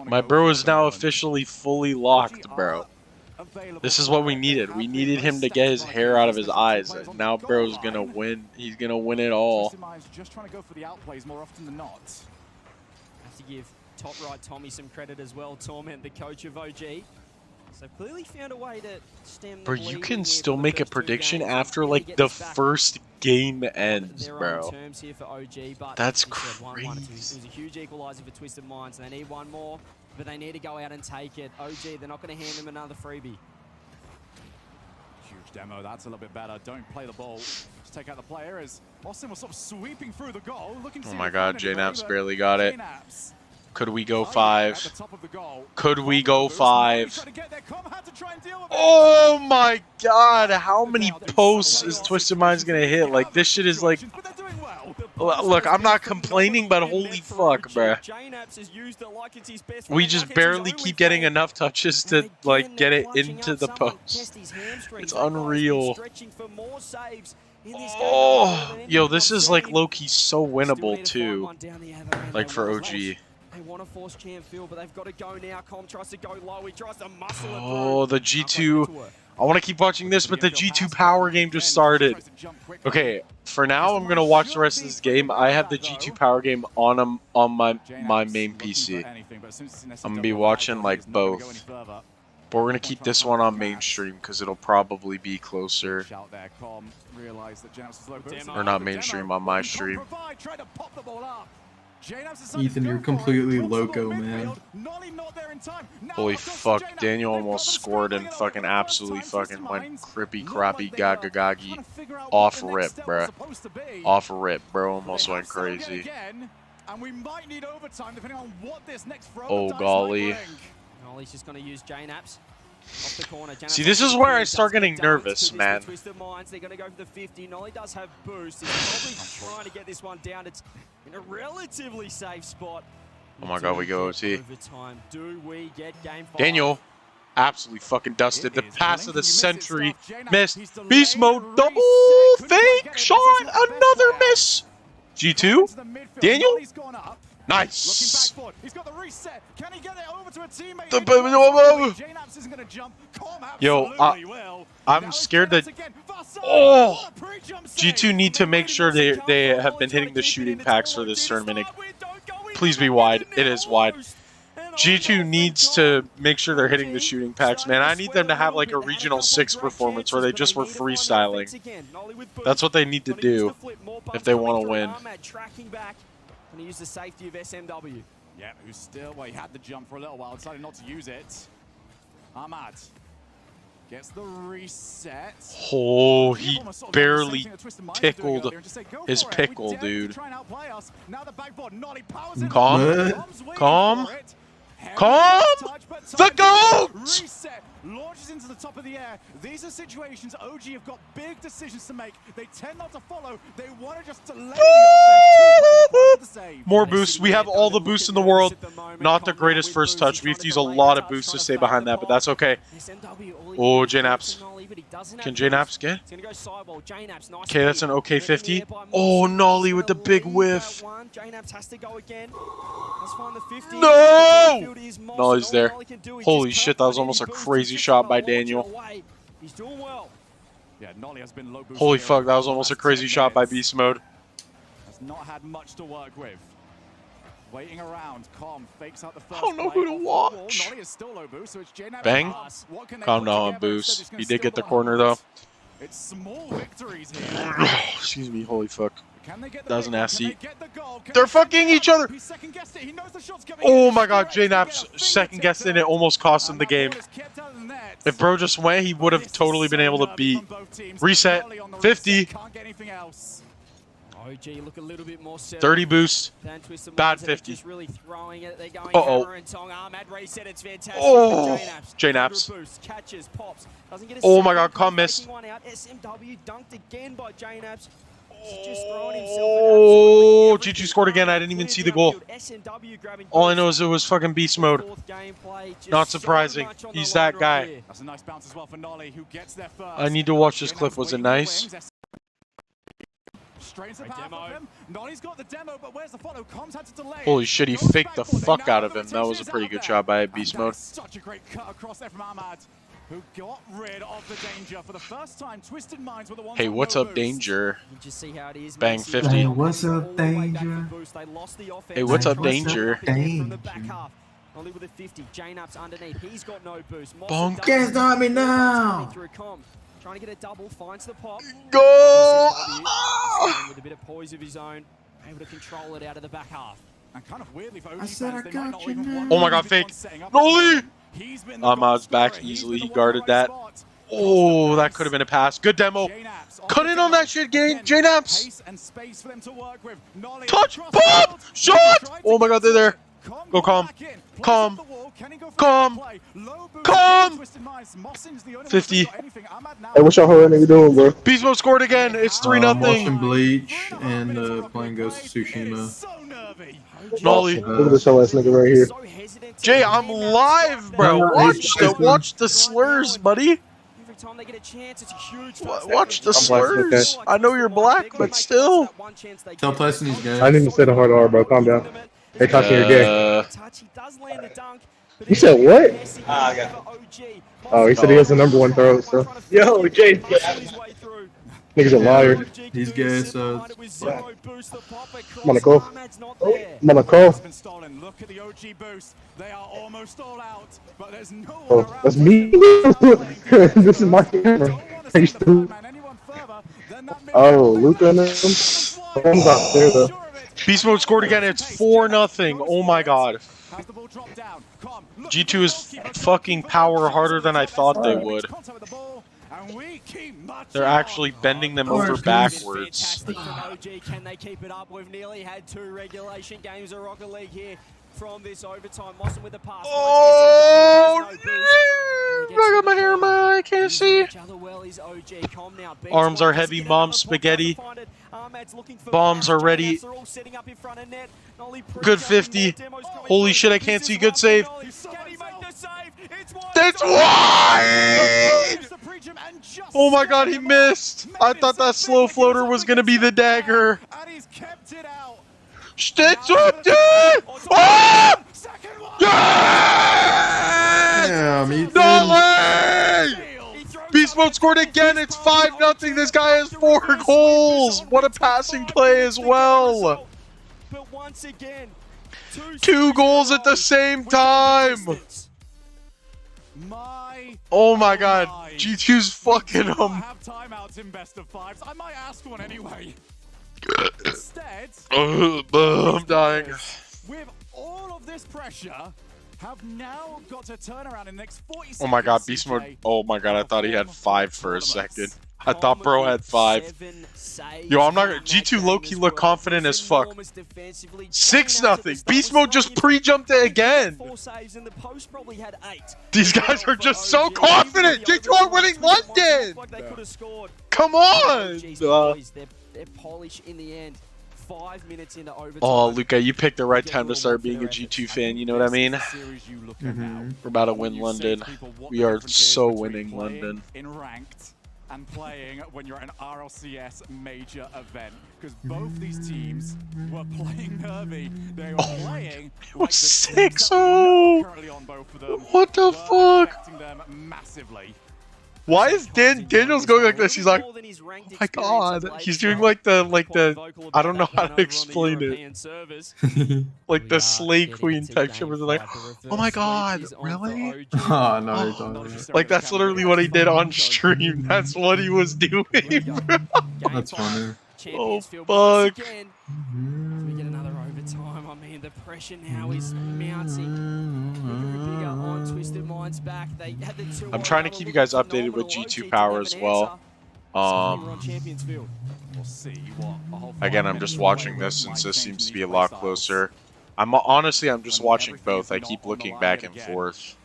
My bro is now officially fully locked, bro. available. This is what we needed. We needed him to get his hair out of his eyes. And now bro's gonna win. He's gonna win it all. Just trying to go for the outplays more often than not. Have to give top right Tommy some credit as well. Torment, the coach of OG. So clearly found a way to stem the Bro, you bleeding can here still for the make a first two prediction games. after Really like get the this back first game ends, their own bro. terms here for OG, but That's as you said, 1-1 or 2. It crazy. was a huge equalizer for Twisted Minds, and they need one more, but they need to go out and take it. OG, they're not going to hand them another freebie. Huge demo, that's a little bit better. Don't play the ball. Just take out the player as Austin was sort of sweeping through the goal. Looking to Oh see my if god, they find JNaps any, barely got it. JNaps Could we go at 5? the top of the goal. Could we Com go boost. 5? Trying to get there. Com had to try and deal with it. Oh my god, how many posts is Twisted Minds gonna hit? Like, this shit is like... But they're doing well. Look, I'm not complaining, but holy fuck, bruh. JNaps has used it like it's his best. We just barely keep getting enough touches to, like, get it into the post. It's unreal. Oh, yo, this is, like, low-key so winnable, too. Like, for OG. They want to force Champ Phil, but they've got to go now. Com tries to go low. He tries to muscle it Oh, through. the G2... I want to keep watching this, but the G2 power game just started. Okay, for now, I'm going to watch the rest of this game. I have the G2 power game on my main PC. I'm going to be watching, like, both. But we're going to keep this one on mainstream, because it'll probably be closer. Or not mainstream, on my stream. Ethan, you're completely loco, man. Holy fuck, Daniel almost scored and fucking absolutely fucking went crippy crappy gaga gagi off rip, bruh. Off rip, bro, almost went crazy. Oh golly. Nolly's just going to use JNaps. Off the corner. See, this is where I start getting nervous, man. Twisted Minds, they're going to go for the 50. Nolly does have boost. He's probably trying to get this one down. It's in a relatively safe spot. Oh my god, we go OT. Overtime. Do we get game 5? Daniel absolutely fucking dusted. The pass of the century. Missed. Beast mode. Double fake shot. Another miss. G2. Daniel. Nice. Yo, I'm scared that... Oh! G2 need to make sure they have been hitting the shooting packs for this tournament. Please be wide. It is wide. G2 needs to make sure they're hitting the shooting packs, man. I need them to have like a Regional 6 performance where they just were freestyling. That's what they need to do if they want to win. And use the safety of SMW. Yeah, who's still, well, he had the jump for a little while, decided not to use it. Ahmad gets the reset. Oh, he barely tickled his pickle, dude. Calm. Calm. Calm. The GOAT! Launches into the top of the air. These are situations OG have got big decisions to make. They tend not to follow. They want to just delay the offense. More boosts. We have all the boosts in the world. Not the greatest first touch. We have to use a lot of boosts to stay behind that, but that's okay. Oh, JNaps. Can JNaps get? Okay, that's an okay 50. Oh, Nolly with the big whiff. No! Nolly's there. Holy shit, that was almost a crazy shot by Daniel. Holy fuck, that was almost a crazy shot by Beast Mode. Has not had much to work with. Waiting around, Com fakes out the first. I don't know who to watch. Bang. Calm down on boost. He did get the corner though. It's small victories here. Excuse me, holy fuck. That was an ass seat. They're fucking each other. Oh my god, JNaps second guessed it. It almost cost him the game. If bro just went, he would have totally been able to beat. Reset. 50. OG look a little bit more 30 boost. Bad 50. Uh-oh. Oh, JNaps. Oh my god, Com missed. Oh, G2 scored again. I didn't even see the goal. All I know is it was fucking beast mode. Not surprising. He's that guy. I need to watch this clip. Was it nice? Holy shit, he faked the fuck out of him. That was a pretty good shot by beast mode. Such a great cut across there from Ahmad. who got rid of the danger for the first time. Twisted Minds were the ones. Hey, what's up, Danger? You just see how it is. Bang Messi 50. Hey, what's up, Danger? They lost the offense. Hey, what's up, What's up, Danger? From the back half. Only with a 50. JKnaps underneath. He's got no boost. Bonk. Can't stop me now. Through Com. Trying to get a double. Finds the pop. Go! With a bit of poise of his own. Able to control it out of the back half. And kind of weirdly for OG I said fans, I they might got not you even now. want Oh my god, to fake. setting up Noli! He's been the Ahmad's goal back scorer. He's easily. been He the one guarded in the right that. spot. Oh, that could have been a pass. Good demo. JKnaps Cut in on that shit, gang. JKnaps. Pace and space for them to work with. Nolly Touch. across the Bob. field. Shot. Tried to Oh my god, they're there. Go, Calm. Calm. Back in. Plays Calm. up the wall. Can he go for Calm. the play? Low boost. Calm. Twisted Minds. Mossin's the only one 50. who's got anything. Ahmad now. Hey, what y'all whole nigga doing, bro? Beast Mode scored again. It's 3-0. I'm watching Bleach and playing Ghost of Tsushima. So nervy. Nolly. Look at this whole ass nigga right here. So hesitant to Jay, get I'm in that live, bro. No, Watch the slurs, buddy. Every time they get a chance, it's a huge Watch the I'm black, okay. slurs. I know you're black, but still. Tell Tyson he's gay. I didn't even say the hard R, bro. Calm down. Hey, Tyson, you're gay. You said what? I got Oh, he said he has the #1 throw, so. Yo, Jay. Nigga's a liar. He's gay, so Monaco. Monaco. Been stolen. Look at the OG boost. They are almost all out, but there's no one Oh, around. that's me. This is my camera. Are you still? Oh, Luca and them. I'm out there, though. Beast Mode scored again. It's 4-0. Oh my god. G2 is fucking power harder than I thought they would. They're actually bending them over backwards. Fantastic from OG. Can they keep it up? We've nearly had 2 regulation games of Rocket League here from this overtime. Mossin with the pass. Oh, I got my hair in my eye. I can't see. Arms are heavy. Mom spaghetti. Bombs are ready. Good 50. Holy shit, I can't see. Good save. That's wide! Oh my god, he missed. I thought that slow floater was going to be the dagger. Stitch up, dude! Oh! Yes! Damn, Ethan. Nolly! Beast Mode scored again. It's 5-0. This guy has 4 goals. What a passing play as well. But once again, 2 goals at the same time. Oh my god. G2's fucking him. Have timeouts in best of 5s. I might ask one anyway. Instead, I'm dying. with all of this pressure, have now got to turn around in the next 40 seconds. Oh my god, Beast Mode. Oh my god, I thought he had 5 for a second. I thought bro had 5. Yo, I'm not gonna. G2 low-key look confident as fuck. 6-0. Beast Mode just pre-jumped it again. These guys are just so confident. G2 are winning London. Come on. They're polished in the end. 5 minutes into overtime. Oh, Luca, you picked the right time to start being a G2 fan. You know what I mean? We're about to win London. We are so winning London. In ranked and playing when you're at an RLCS major event, because both these teams were playing nervy. They were playing. It was 6-0. Currently on both of them. What the fuck? Affecting them massively. Why is Daniel's going like this? He's like, oh my god. He's doing like the I don't know how to explain it. Like the Slay Queen type shit where they're like, oh my god, really? Oh, no, you're talking about. Like that's literally what he did on stream. That's what he was doing, bro. That's funny. Oh fuck. We get another overtime. I mean, the pressure now is mounting. Bigger on Twisted Minds back. They had the 2 I'm trying to keep you guys updated with G2 Power as well. Again, I'm just watching this since this seems to be a lot closer. I'm just watching both. I keep looking back and forth.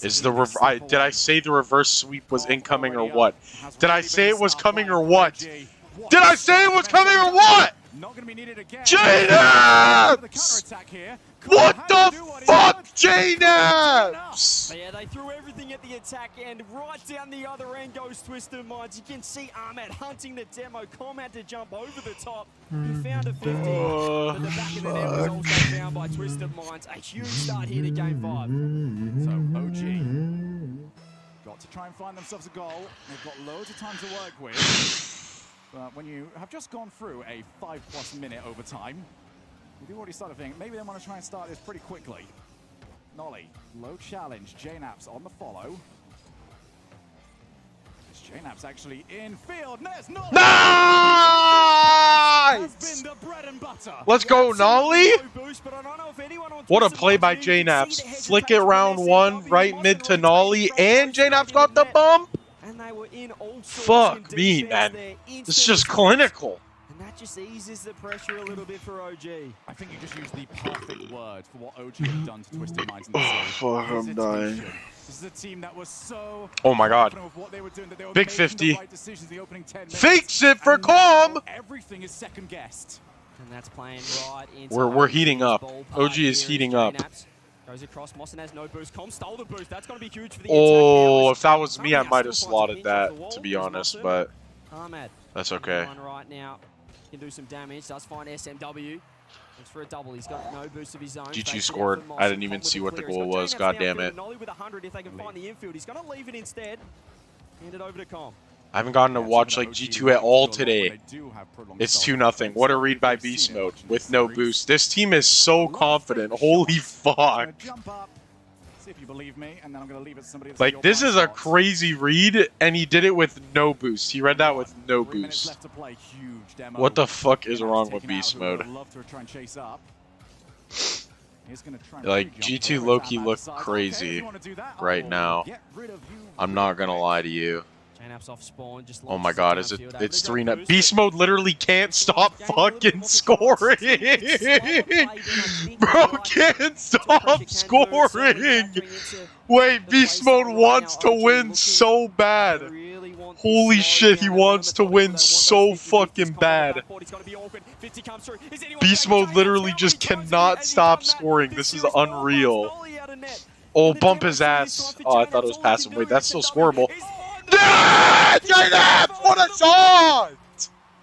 Is the did I say the reverse sweep was incoming or what? Did I say it was coming or what? Did I say it was coming or what? JKnaps! What the fuck, JKnaps? Yeah, they threw everything at the attack end. Right down the other end goes Twisted Minds. You can see Ahmed hunting the demo. Com had to jump over the top. He found a 50. But the back of the net was also found by Twisted Minds. A huge start here to Game 5. So OG to try and find themselves a goal. They've got loads of time to work with. But when you have just gone through a 5+ minute overtime, we do already start to think maybe they want to try and start this pretty quickly. Nolly, low challenge. JKnaps on the follow. JKnaps actually in field. There's Nolly. Nice! Let's go, Nolly! What a play by JKnaps. Flick it round one, right mid to Nolly, and JKnaps got the bump? Fuck me, man. This is just clinical. And that just eases the pressure a little bit for OG. I think you just used the perfect word for what OG have done to Twisted Minds in the series. Fuck, I'm dying. This is a team that was so oh my god. Big 50. Fakes it for calm. Everything is second guessed. And that's playing right into We're heating up. OG is heating up. Goes across. Mossen has no boost. Com stole the boost. That's going to be huge for the oh, if that was me, I might have slotted that, to be honest, but that's okay. Right now, can do some damage. Does find SMW. Looks for a double. He's got no boost of his own. G2 scored. I didn't even see what the goal was. God damn it. Nolly with 100 if they can find the infield. He's going to leave it instead. Hand it over to Com. I haven't gotten to watch like G2 at all today. It's 2-0. What a read by Beast Mode with no boost. This team is so confident. Holy fuck. Like, this is a crazy read, and he did it with no boost. He read that with no boost. What the fuck is wrong with Beast Mode? Like, G2 Loki look crazy right now. I'm not gonna lie to you. Off spawn, just oh my god, is it? It's 3-0. Beast Mode literally can't stop fucking scoring! Bro can't stop scoring! Wait, Beast Mode wants to win so bad. Holy shit, he wants to win so fucking bad. Beast Mode literally just cannot stop scoring. This is unreal. Oh, bump his ass. Oh, I thought it was passive. Wait, that's still scoreable. Yeah! JKnaps! What a shot!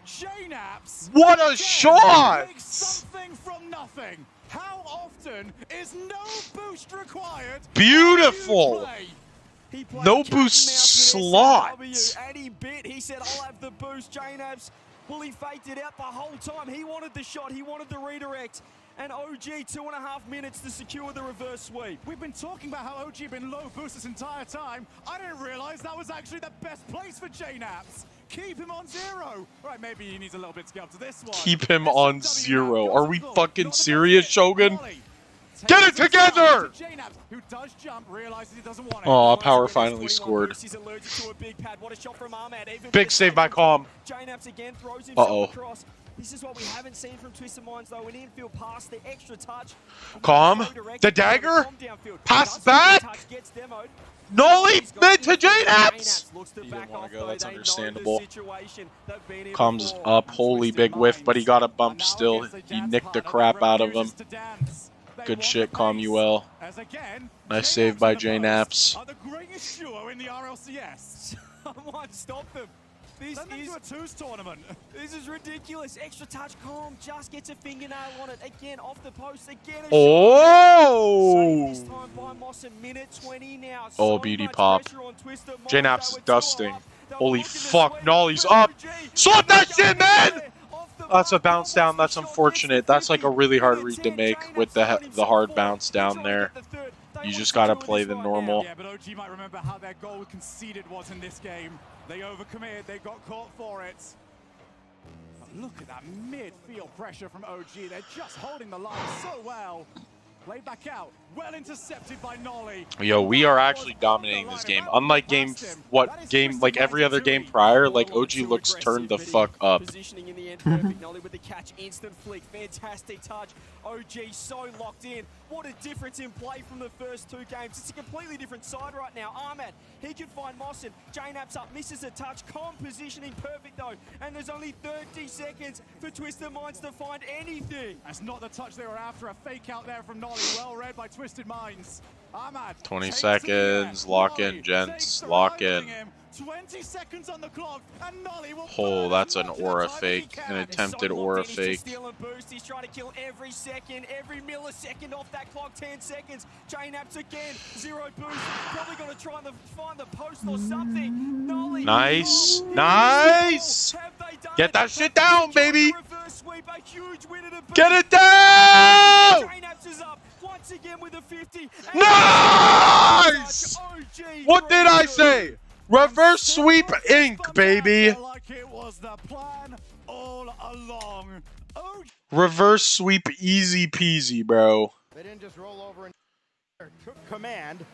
JKnaps! What a shot! Something from nothing. How often is no boost required? Beautiful. No boost slot. And he bit. He said, "I'll have the boost." JKnaps. Well, he faked it out the whole time. He wanted the shot. He wanted the redirect. And OG 2.5 minutes to secure the reverse sweep. We've been talking about how OG have been low boost this entire time. I didn't realize that was actually the best place for JKnaps. Keep him on 0. Right, maybe he needs a little bit to get up to this one. Keep him on 0. Are we fucking serious, Shogun? Get it together! Who does jump, realizes he doesn't want it. Oh, Power finally scored. Big save by Calm. Uh-oh. This is what we haven't seen from Twisted Minds, though. An infield pass, the extra touch. Calm. The dagger. Pass back. Nolly mid to JKnaps. He didn't want to go. That's understandable. Calm's up. Holy big whiff, but he got a bump still. He nicked the crap out of him. Good shit, Calm UL. Nice save by JKnaps. Are the greatest duo in the RLCS. Someone stop them. This is a twos tournament. This is ridiculous. Extra touch, Calm just gets a fingernail on it. Again, off the post. Again. Oh! This time by Mossen, minute 20 now. Oh, beauty pop. JKnaps is dusting. Holy fuck, Nolly's up. Slot that shit, man! That's a bounce down. That's unfortunate. That's like a really hard read to make with the hard bounce down there. You just gotta play the normal. Yeah, but OG might remember how their goal conceded was in this game. They overcommitted, they got caught for it. But look at that midfield pressure from OG. They're just holding the line so well. Played back out, well intercepted by Nolly. Yo, we are actually dominating this game. Unlike like every other game prior, like OG looks turned the fuck up. Positioning in the end, perfect. Nolly with the catch, instant flick, fantastic touch. OG so locked in. What a difference in play from the first 2 games. It's a completely different side right now. Ahmad, he can find Mossen. JKnaps up, misses a touch. Com positioning perfect though. And there's only 30 seconds for Twisted Minds to find anything. That's not the touch they were after. A fake out there from Nolly. Well read by Twisted Minds. Ahmad 20 seconds. Lock in, gents. Lock in. 20 seconds on the clock, and Nolly will Oh, that's an aura fake. An attempted aura fake. He's trying to kill every second, every millisecond off that clock. 10 seconds. JKnaps again. 0 boost. Probably going to try and find the post or something. Nolly. Nice. Nice. Get that shit down, baby. Get it down. JKnaps is up once again with a 50. Nice. What did I say? Reverse sweep ink, baby. Like it was the plan all along. Oh. Reverse sweep easy peasy, bro. They didn't just roll over and took command.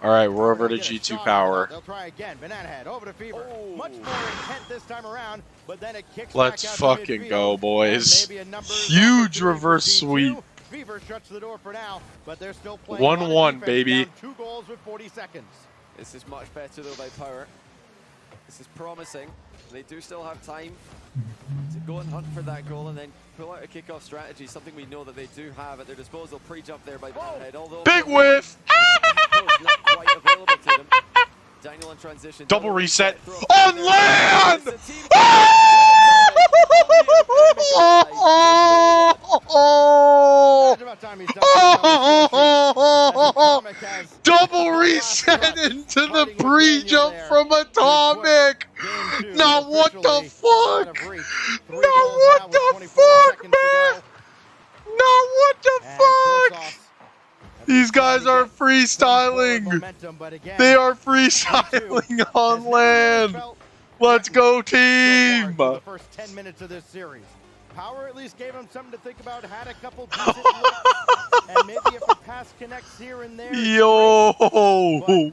All right, we're over to G2 Power. They'll try again. Banana Head over to Fever. Much more intent this time around, but then it kicks Let's back out fucking to go, boys. midfield. Huge reverse sweep. Fever shuts the door for now, but they're still playing 1-1, baby. Down 2 goals with 40 seconds. This is much better though by Power. This is promising. They do still have time to go and hunt for that goal and then pull out a kickoff strategy, something we know that they do have at their disposal. Pre-jump there by Banana Head, although big whiff. not quite available to them. Daniel in transition. Double reset on land. Double reset into the pre-jump from Atomic. Now what the fuck? Now what the fuck, man? Now what the fuck? These guys are freestyling. They are freestyling on land. Let's go, team. The first 10 minutes of this series. Power at least gave them something to think about, had a couple decent looks, and maybe if a pass connects here and there. Yo! Oh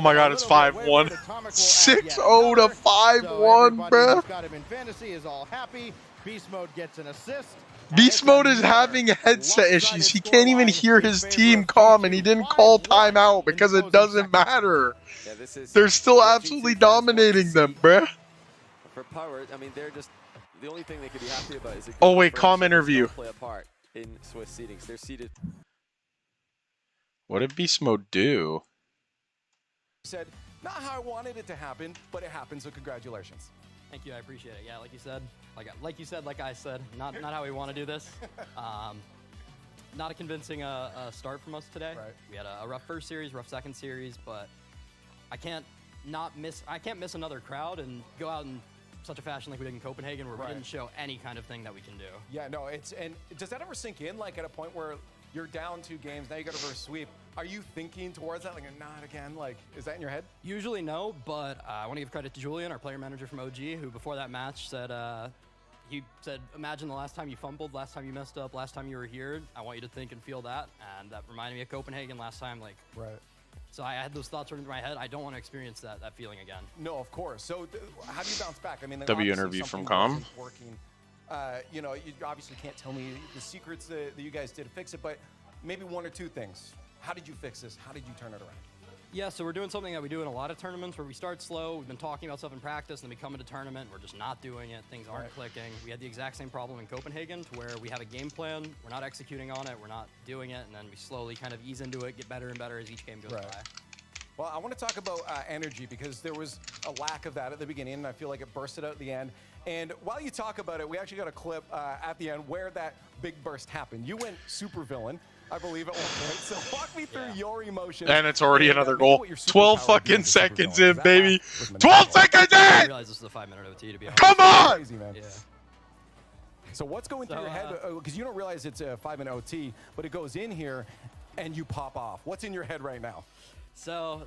my god, it's 5-1. 6-0 to 5-1, bruh. Got him in fantasy, is all happy. Beast Mode gets an assist. Beast Mode is having headset issues. He can't even hear his team calm, and he didn't call timeout because it doesn't matter. They're still absolutely dominating them, bruh. For Power, I mean, they're just the only thing they could be happy about is. Oh wait, calm interview. Play a part in Swiss seedings. They're seated. What did Beast Mode do? Said, not how I wanted it to happen, but it happened. So congratulations. Thank you, I appreciate it. Yeah, like you said, like I said, not how we want to do this. Not a convincing start from us today. Right. We had a rough first series, rough second series, but I can't miss another crowd and go out in such a fashion like we did in Copenhagen, where we didn't show any kind of thing that we can do. Yeah, no, and does that ever sink in? Like at a point where you're down 2 games, now you got a reverse sweep. Are you thinking towards that, like not again? Like, is that in your head? Usually no, but I want to give credit to Julian, our player manager from OG, who before that match said, he said, imagine the last time you fumbled, last time you messed up, last time you were here. I want you to think and feel that. And that reminded me of Copenhagen last time. Like, right. So I had those thoughts running through my head. I don't want to experience that feeling again. No, of course. So how do you bounce back? I mean, W interview from Com. Working. You know, you obviously can't tell me the secrets that you guys did to fix it, but maybe 1 or 2 things. How did you fix this? How did you turn it around? Yeah, so we're doing something that we do in a lot of tournaments where we start slow. We've been talking about stuff in practice, and then we come into tournament, we're just not doing it. Things aren't clicking. We had the exact same problem in Copenhagen, to where we have a game plan, we're not executing on it, we're not doing it, and then we slowly kind of ease into it, get better and better as each game goes by. Well, I want to talk about energy, because there was a lack of that at the beginning, and I feel like it bursted out at the end. And while you talk about it, we actually got a clip at the end where that big burst happened. You went super villain, I believe, at one point. So walk me through your emotions. And it's already another goal. 12 fucking seconds in, baby. 12 seconds in! I realize this is a 5-minute OT, to be honest. Come on! Crazy, man. Yeah. So what's going through your head? Because you don't realize it's a 5-minute OT, but it goes in here, and you pop off. What's in your head right now? So,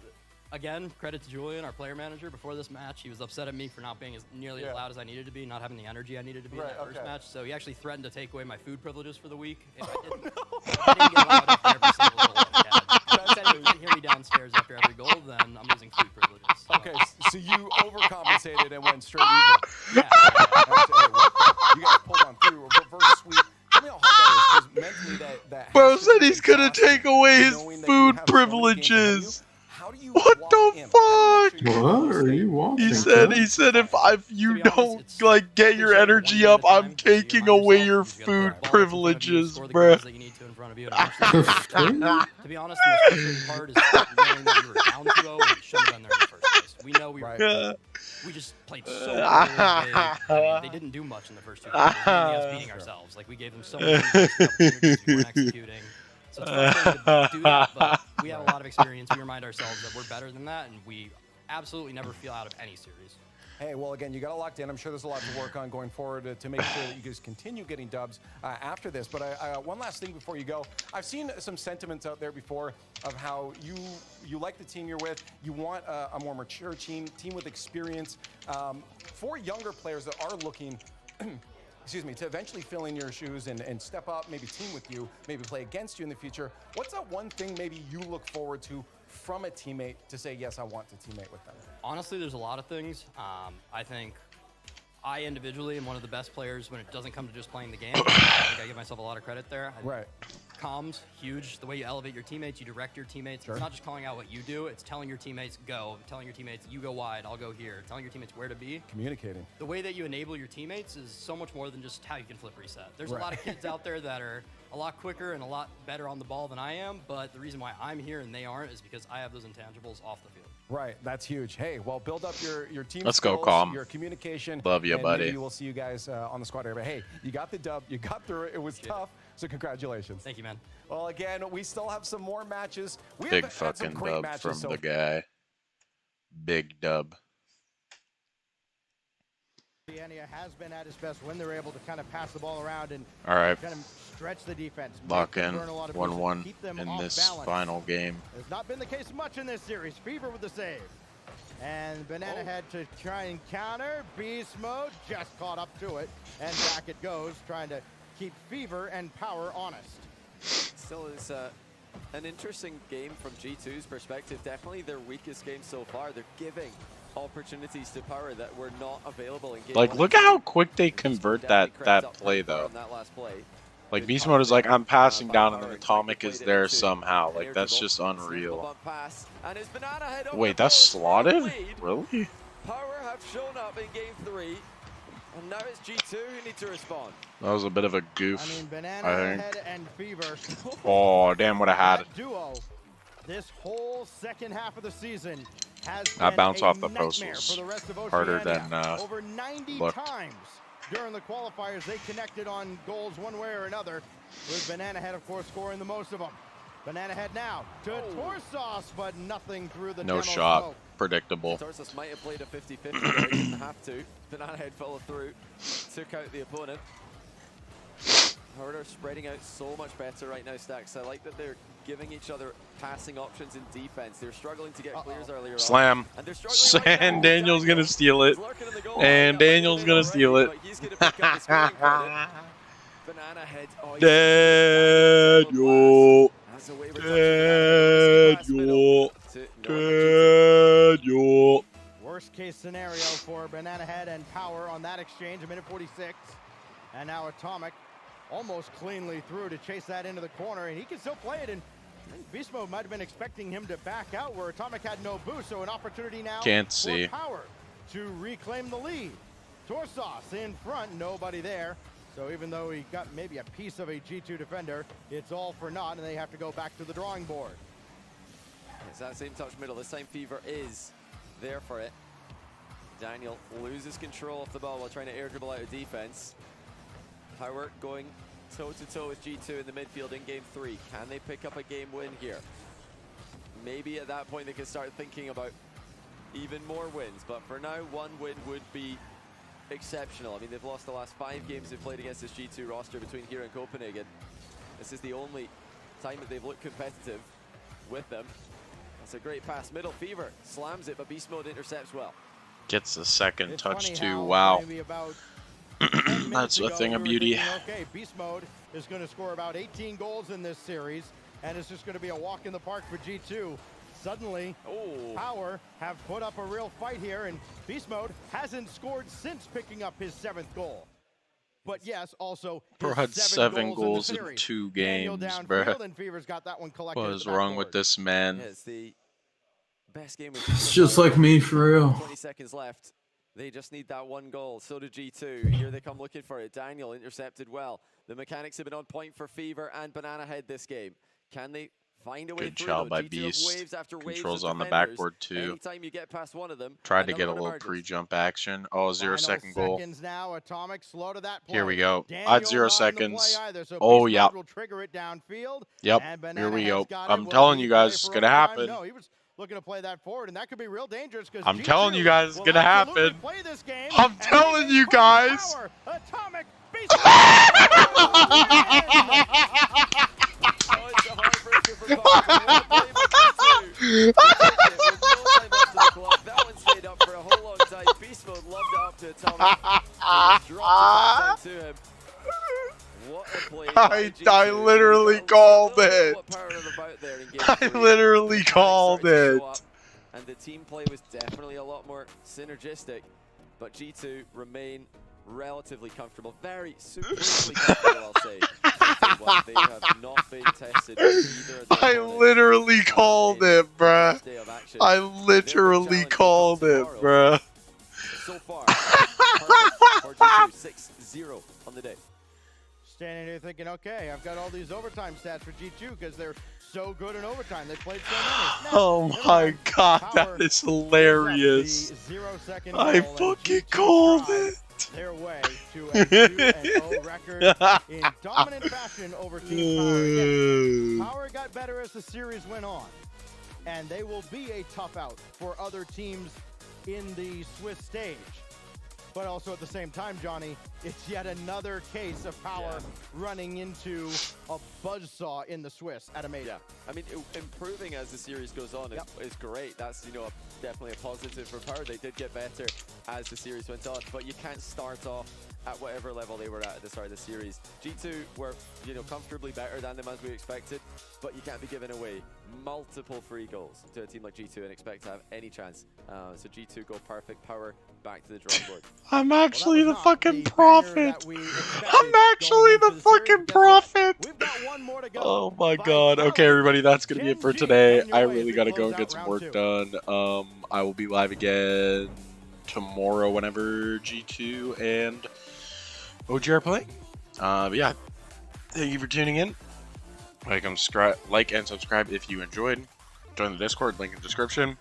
again, credit to Julian, our player manager. Before this match, he was upset at me for not being as nearly as loud as I needed to be, not having the energy I needed to be in that first match. So he actually threatened to take away my food privileges for the week if I didn't, if I didn't get loud enough for every single goal I had. So I said if you can't hear me downstairs after every goal, then I'm losing food privileges. So. Okay, so you overcompensated and went straight evil. Yeah. You guys pulled on through a reverse sweep. Tell me how hard that is, because mentally that Bro said he's gonna take away his food privileges. What the fuck? What are you watching? He said if you don't like get your energy up, I'm taking away your food privileges, bruh. To be honest, the most frustrating part is knowing that we were down 2-0 and we shouldn't have been there in the first place. We know Right. We just played so really big. I mean, they didn't do much in the first 2 games. It was mainly us beating ourselves. Like, we gave them so many opportunities we weren't executing. So it's frustrating to do that, but we have a lot of experience. We remind ourselves that we're better than that, and we absolutely never feel out of any series. Hey, well, again, you got it locked in. I'm sure there's a lot to work on going forward to make sure that you guys continue getting dubs after this. But one last thing before you go. I've seen some sentiments out there before of how you like the team you're with. You want a more mature team with experience. For younger players that are looking excuse me, to eventually fill in your shoes and step up, maybe team with you, maybe play against you in the future, what's that one thing maybe you look forward to from a teammate to say, yes, I want to teammate with them? Honestly, there's a lot of things. I think I individually am one of the best players when it doesn't come to just playing the game. I think I give myself a lot of credit there. Right. Comms, huge. The way you elevate your teammates, you direct your teammates. Sure. It's not just calling out what you do, it's telling your teammates go, telling your teammates you go wide, I'll go here, telling your teammates where to be. Communicating. The way that you enable your teammates is so much more than just how you can flip reset. There's Right. a lot of kids out there that are a lot quicker and a lot better on the ball than I am, but the reason why I'm here and they aren't is because I have those intangibles off the field. Right, that's huge. Hey, well, build up your team Let's go, skills, Calm. your communication. Love you, and buddy. Maybe we'll see you guys on the squad area. But hey, you got the dub. You got through it. It was tough, so congratulations. Thank you, man. Well, again, we still have some more matches. We Big have had some fucking great dub matches from so the guy. Big dub. Indiana has been at his best when they're able to kind of pass the ball around and All right. kind of stretch the defense. Lock make them in burn a lot of boosts, 1-1 keep them in off this balance. final game. It's not been the case much in this series. Fever with the save. And Banana Head to try and counter. Beast Mode just caught up to it. And back it goes, trying to keep Fever and Power honest. Still is an interesting game from G2's perspective. Definitely their weakest game so far. They're giving opportunities to Power that were not available in game Like, 1. look at how quick they convert that play, though. On that last play. Like, Beast Mode is like, I'm passing down, and then Atomic is there somehow. Like, that's just unreal. Wait, that's slotted? Really? Power have shown up in game 3, and now it's G2 who need to respond. That was a bit of a goof, I mean, Banana I think. Head and Fever. Oh, damn, would have had it. That duo, this whole second half of the season has That been bounce a off the post nightmare was for the rest of harder Oceania. than Over 90 looked. times during the qualifiers, they connected on goals one way or another, with Banana Head, of course, scoring the most of them. Banana Head now to Torsos, but nothing through the No demo shot. smoke. Predictable. Torsos might have played a 50-50, but he didn't have to. Banana Head followed through, took out the opponent. Herder spreading out so much better right now, Stacks. I like that they're giving each other passing options in defense. They're struggling to get clears earlier on. Slam. And they're struggling right now. And Daniel's gonna steal it. And Daniel's gonna steal it. He's going to pick up the scoring credit. Banana Head. Oh, Daniel. Has a way of Daniel. Daniel. Worst case scenario for Banana Head and Power on that exchange, a minute 46. And now Atomic almost cleanly through to chase that into the corner, and he can still play it. And I think Beast Mode might have been expecting him to back out where Atomic had no boost, so an opportunity now Can't for see. Power to reclaim the lead. Torsos in front, nobody there. So even though he got maybe a piece of a G2 defender, it's all for naught, and they have to go back to the drawing board. It's that same touch middle. This time Fever is there for it. Daniel loses control of the ball while trying to air dribble out of defense. Power going toe-to-toe with G2 in the midfield in game 3. Can they pick up a game win here? Maybe at that point they can start thinking about even more wins, but for now, one win would be exceptional. I mean, they've lost the last 5 games they've played against this G2 roster between here and Copenhagen. This is the only time that they've looked competitive with them. That's a great pass. Middle, Fever slams it, but Beast Mode intercepts well. Gets the second It's touch funny too. how Wow. maybe about That's a ago, thing of we were beauty. thinking, okay, Beast Mode is going to score about 18 goals in this series, and it's just going to be a walk in the park for G2. Suddenly, Power have put up a real fight here, and Beast Mode hasn't scored since picking up his 7th goal. But yes, also Bro his had 7 goals in the in series. 2 Daniel games, downfield, bruh. and Fever's got that one collected. What is wrong with this man? Yeah, it's the best game we've It's just like me, for real. 20 seconds left. They just need that one goal. So do G2. Here they come looking for it. Daniel intercepted well. The mechanics have been on point for Fever and Banana Head this game. Can they find a way Good through. chow by G2 have Beast. waves after waves Controls of on the defenders. backboard too. Anytime you get past one of them, Tried to get a another one little emerges. pre-jump action. Oh, 0 second goal. Seconds now. Atomic slow to that play. Here we go. Daniel At 0 not in the play seconds. either, so Oh, Beast yeah. Mode will trigger it downfield. Yep. And Here Banana we Head's go. got it. I'm Will telling he you play guys, it's for going to overtime? happen. No, he was looking to play that forward, and that could be real dangerous because I'm telling you guys, it's will going to absolutely happen. play this game, I'm and telling he you is guys. power. Atomic Beast That one stayed up for a whole long time. Beast Mode lobbed it up to Atomic. Dropped it back down to him. What a play. I literally called it. I literally called it. And the team play was definitely a lot more synergistic, but G2 remain relatively comfortable, very supremely comfortable, I'll say. They have not been tested either of them. I literally called it, bruh. I literally called it, bruh. So far, for G2, 6-0 on the day. Standing here thinking, okay, I've got all these overtime stats for G2 because they're so good in overtime. They played so many. Oh my god, that is hilarious. I fucking called it. Their way to a 2-0 record in dominant fashion over Team Power. Again, Power got better as the series went on, and they will be a tough out for other teams in the Swiss stage. But also at the same time, Johnny, it's yet another case of Power running into a buzzsaw in the Swiss at a major. Yeah, I mean, improving as the series goes on is great. That's, you know, definitely a positive for Power. They did get better as the series went on, but you can't start off at whatever level they were at the start of the series. G2 were, you know, comfortably better than them as we expected, but you can't be giving away multiple free goals to a team like G2 and expect to have any chance. So G2 go perfect. Power back to the drawing board. I'm actually the fucking prophet. I'm actually the fucking prophet. Oh my god. Okay, everybody, that's gonna be it for today. I really gotta go and get some work done. I will be live again tomorrow whenever G2 and OG are playing. But yeah, thank you for tuning in. Like and subscribe if you enjoyed. Join the Discord, link in the description.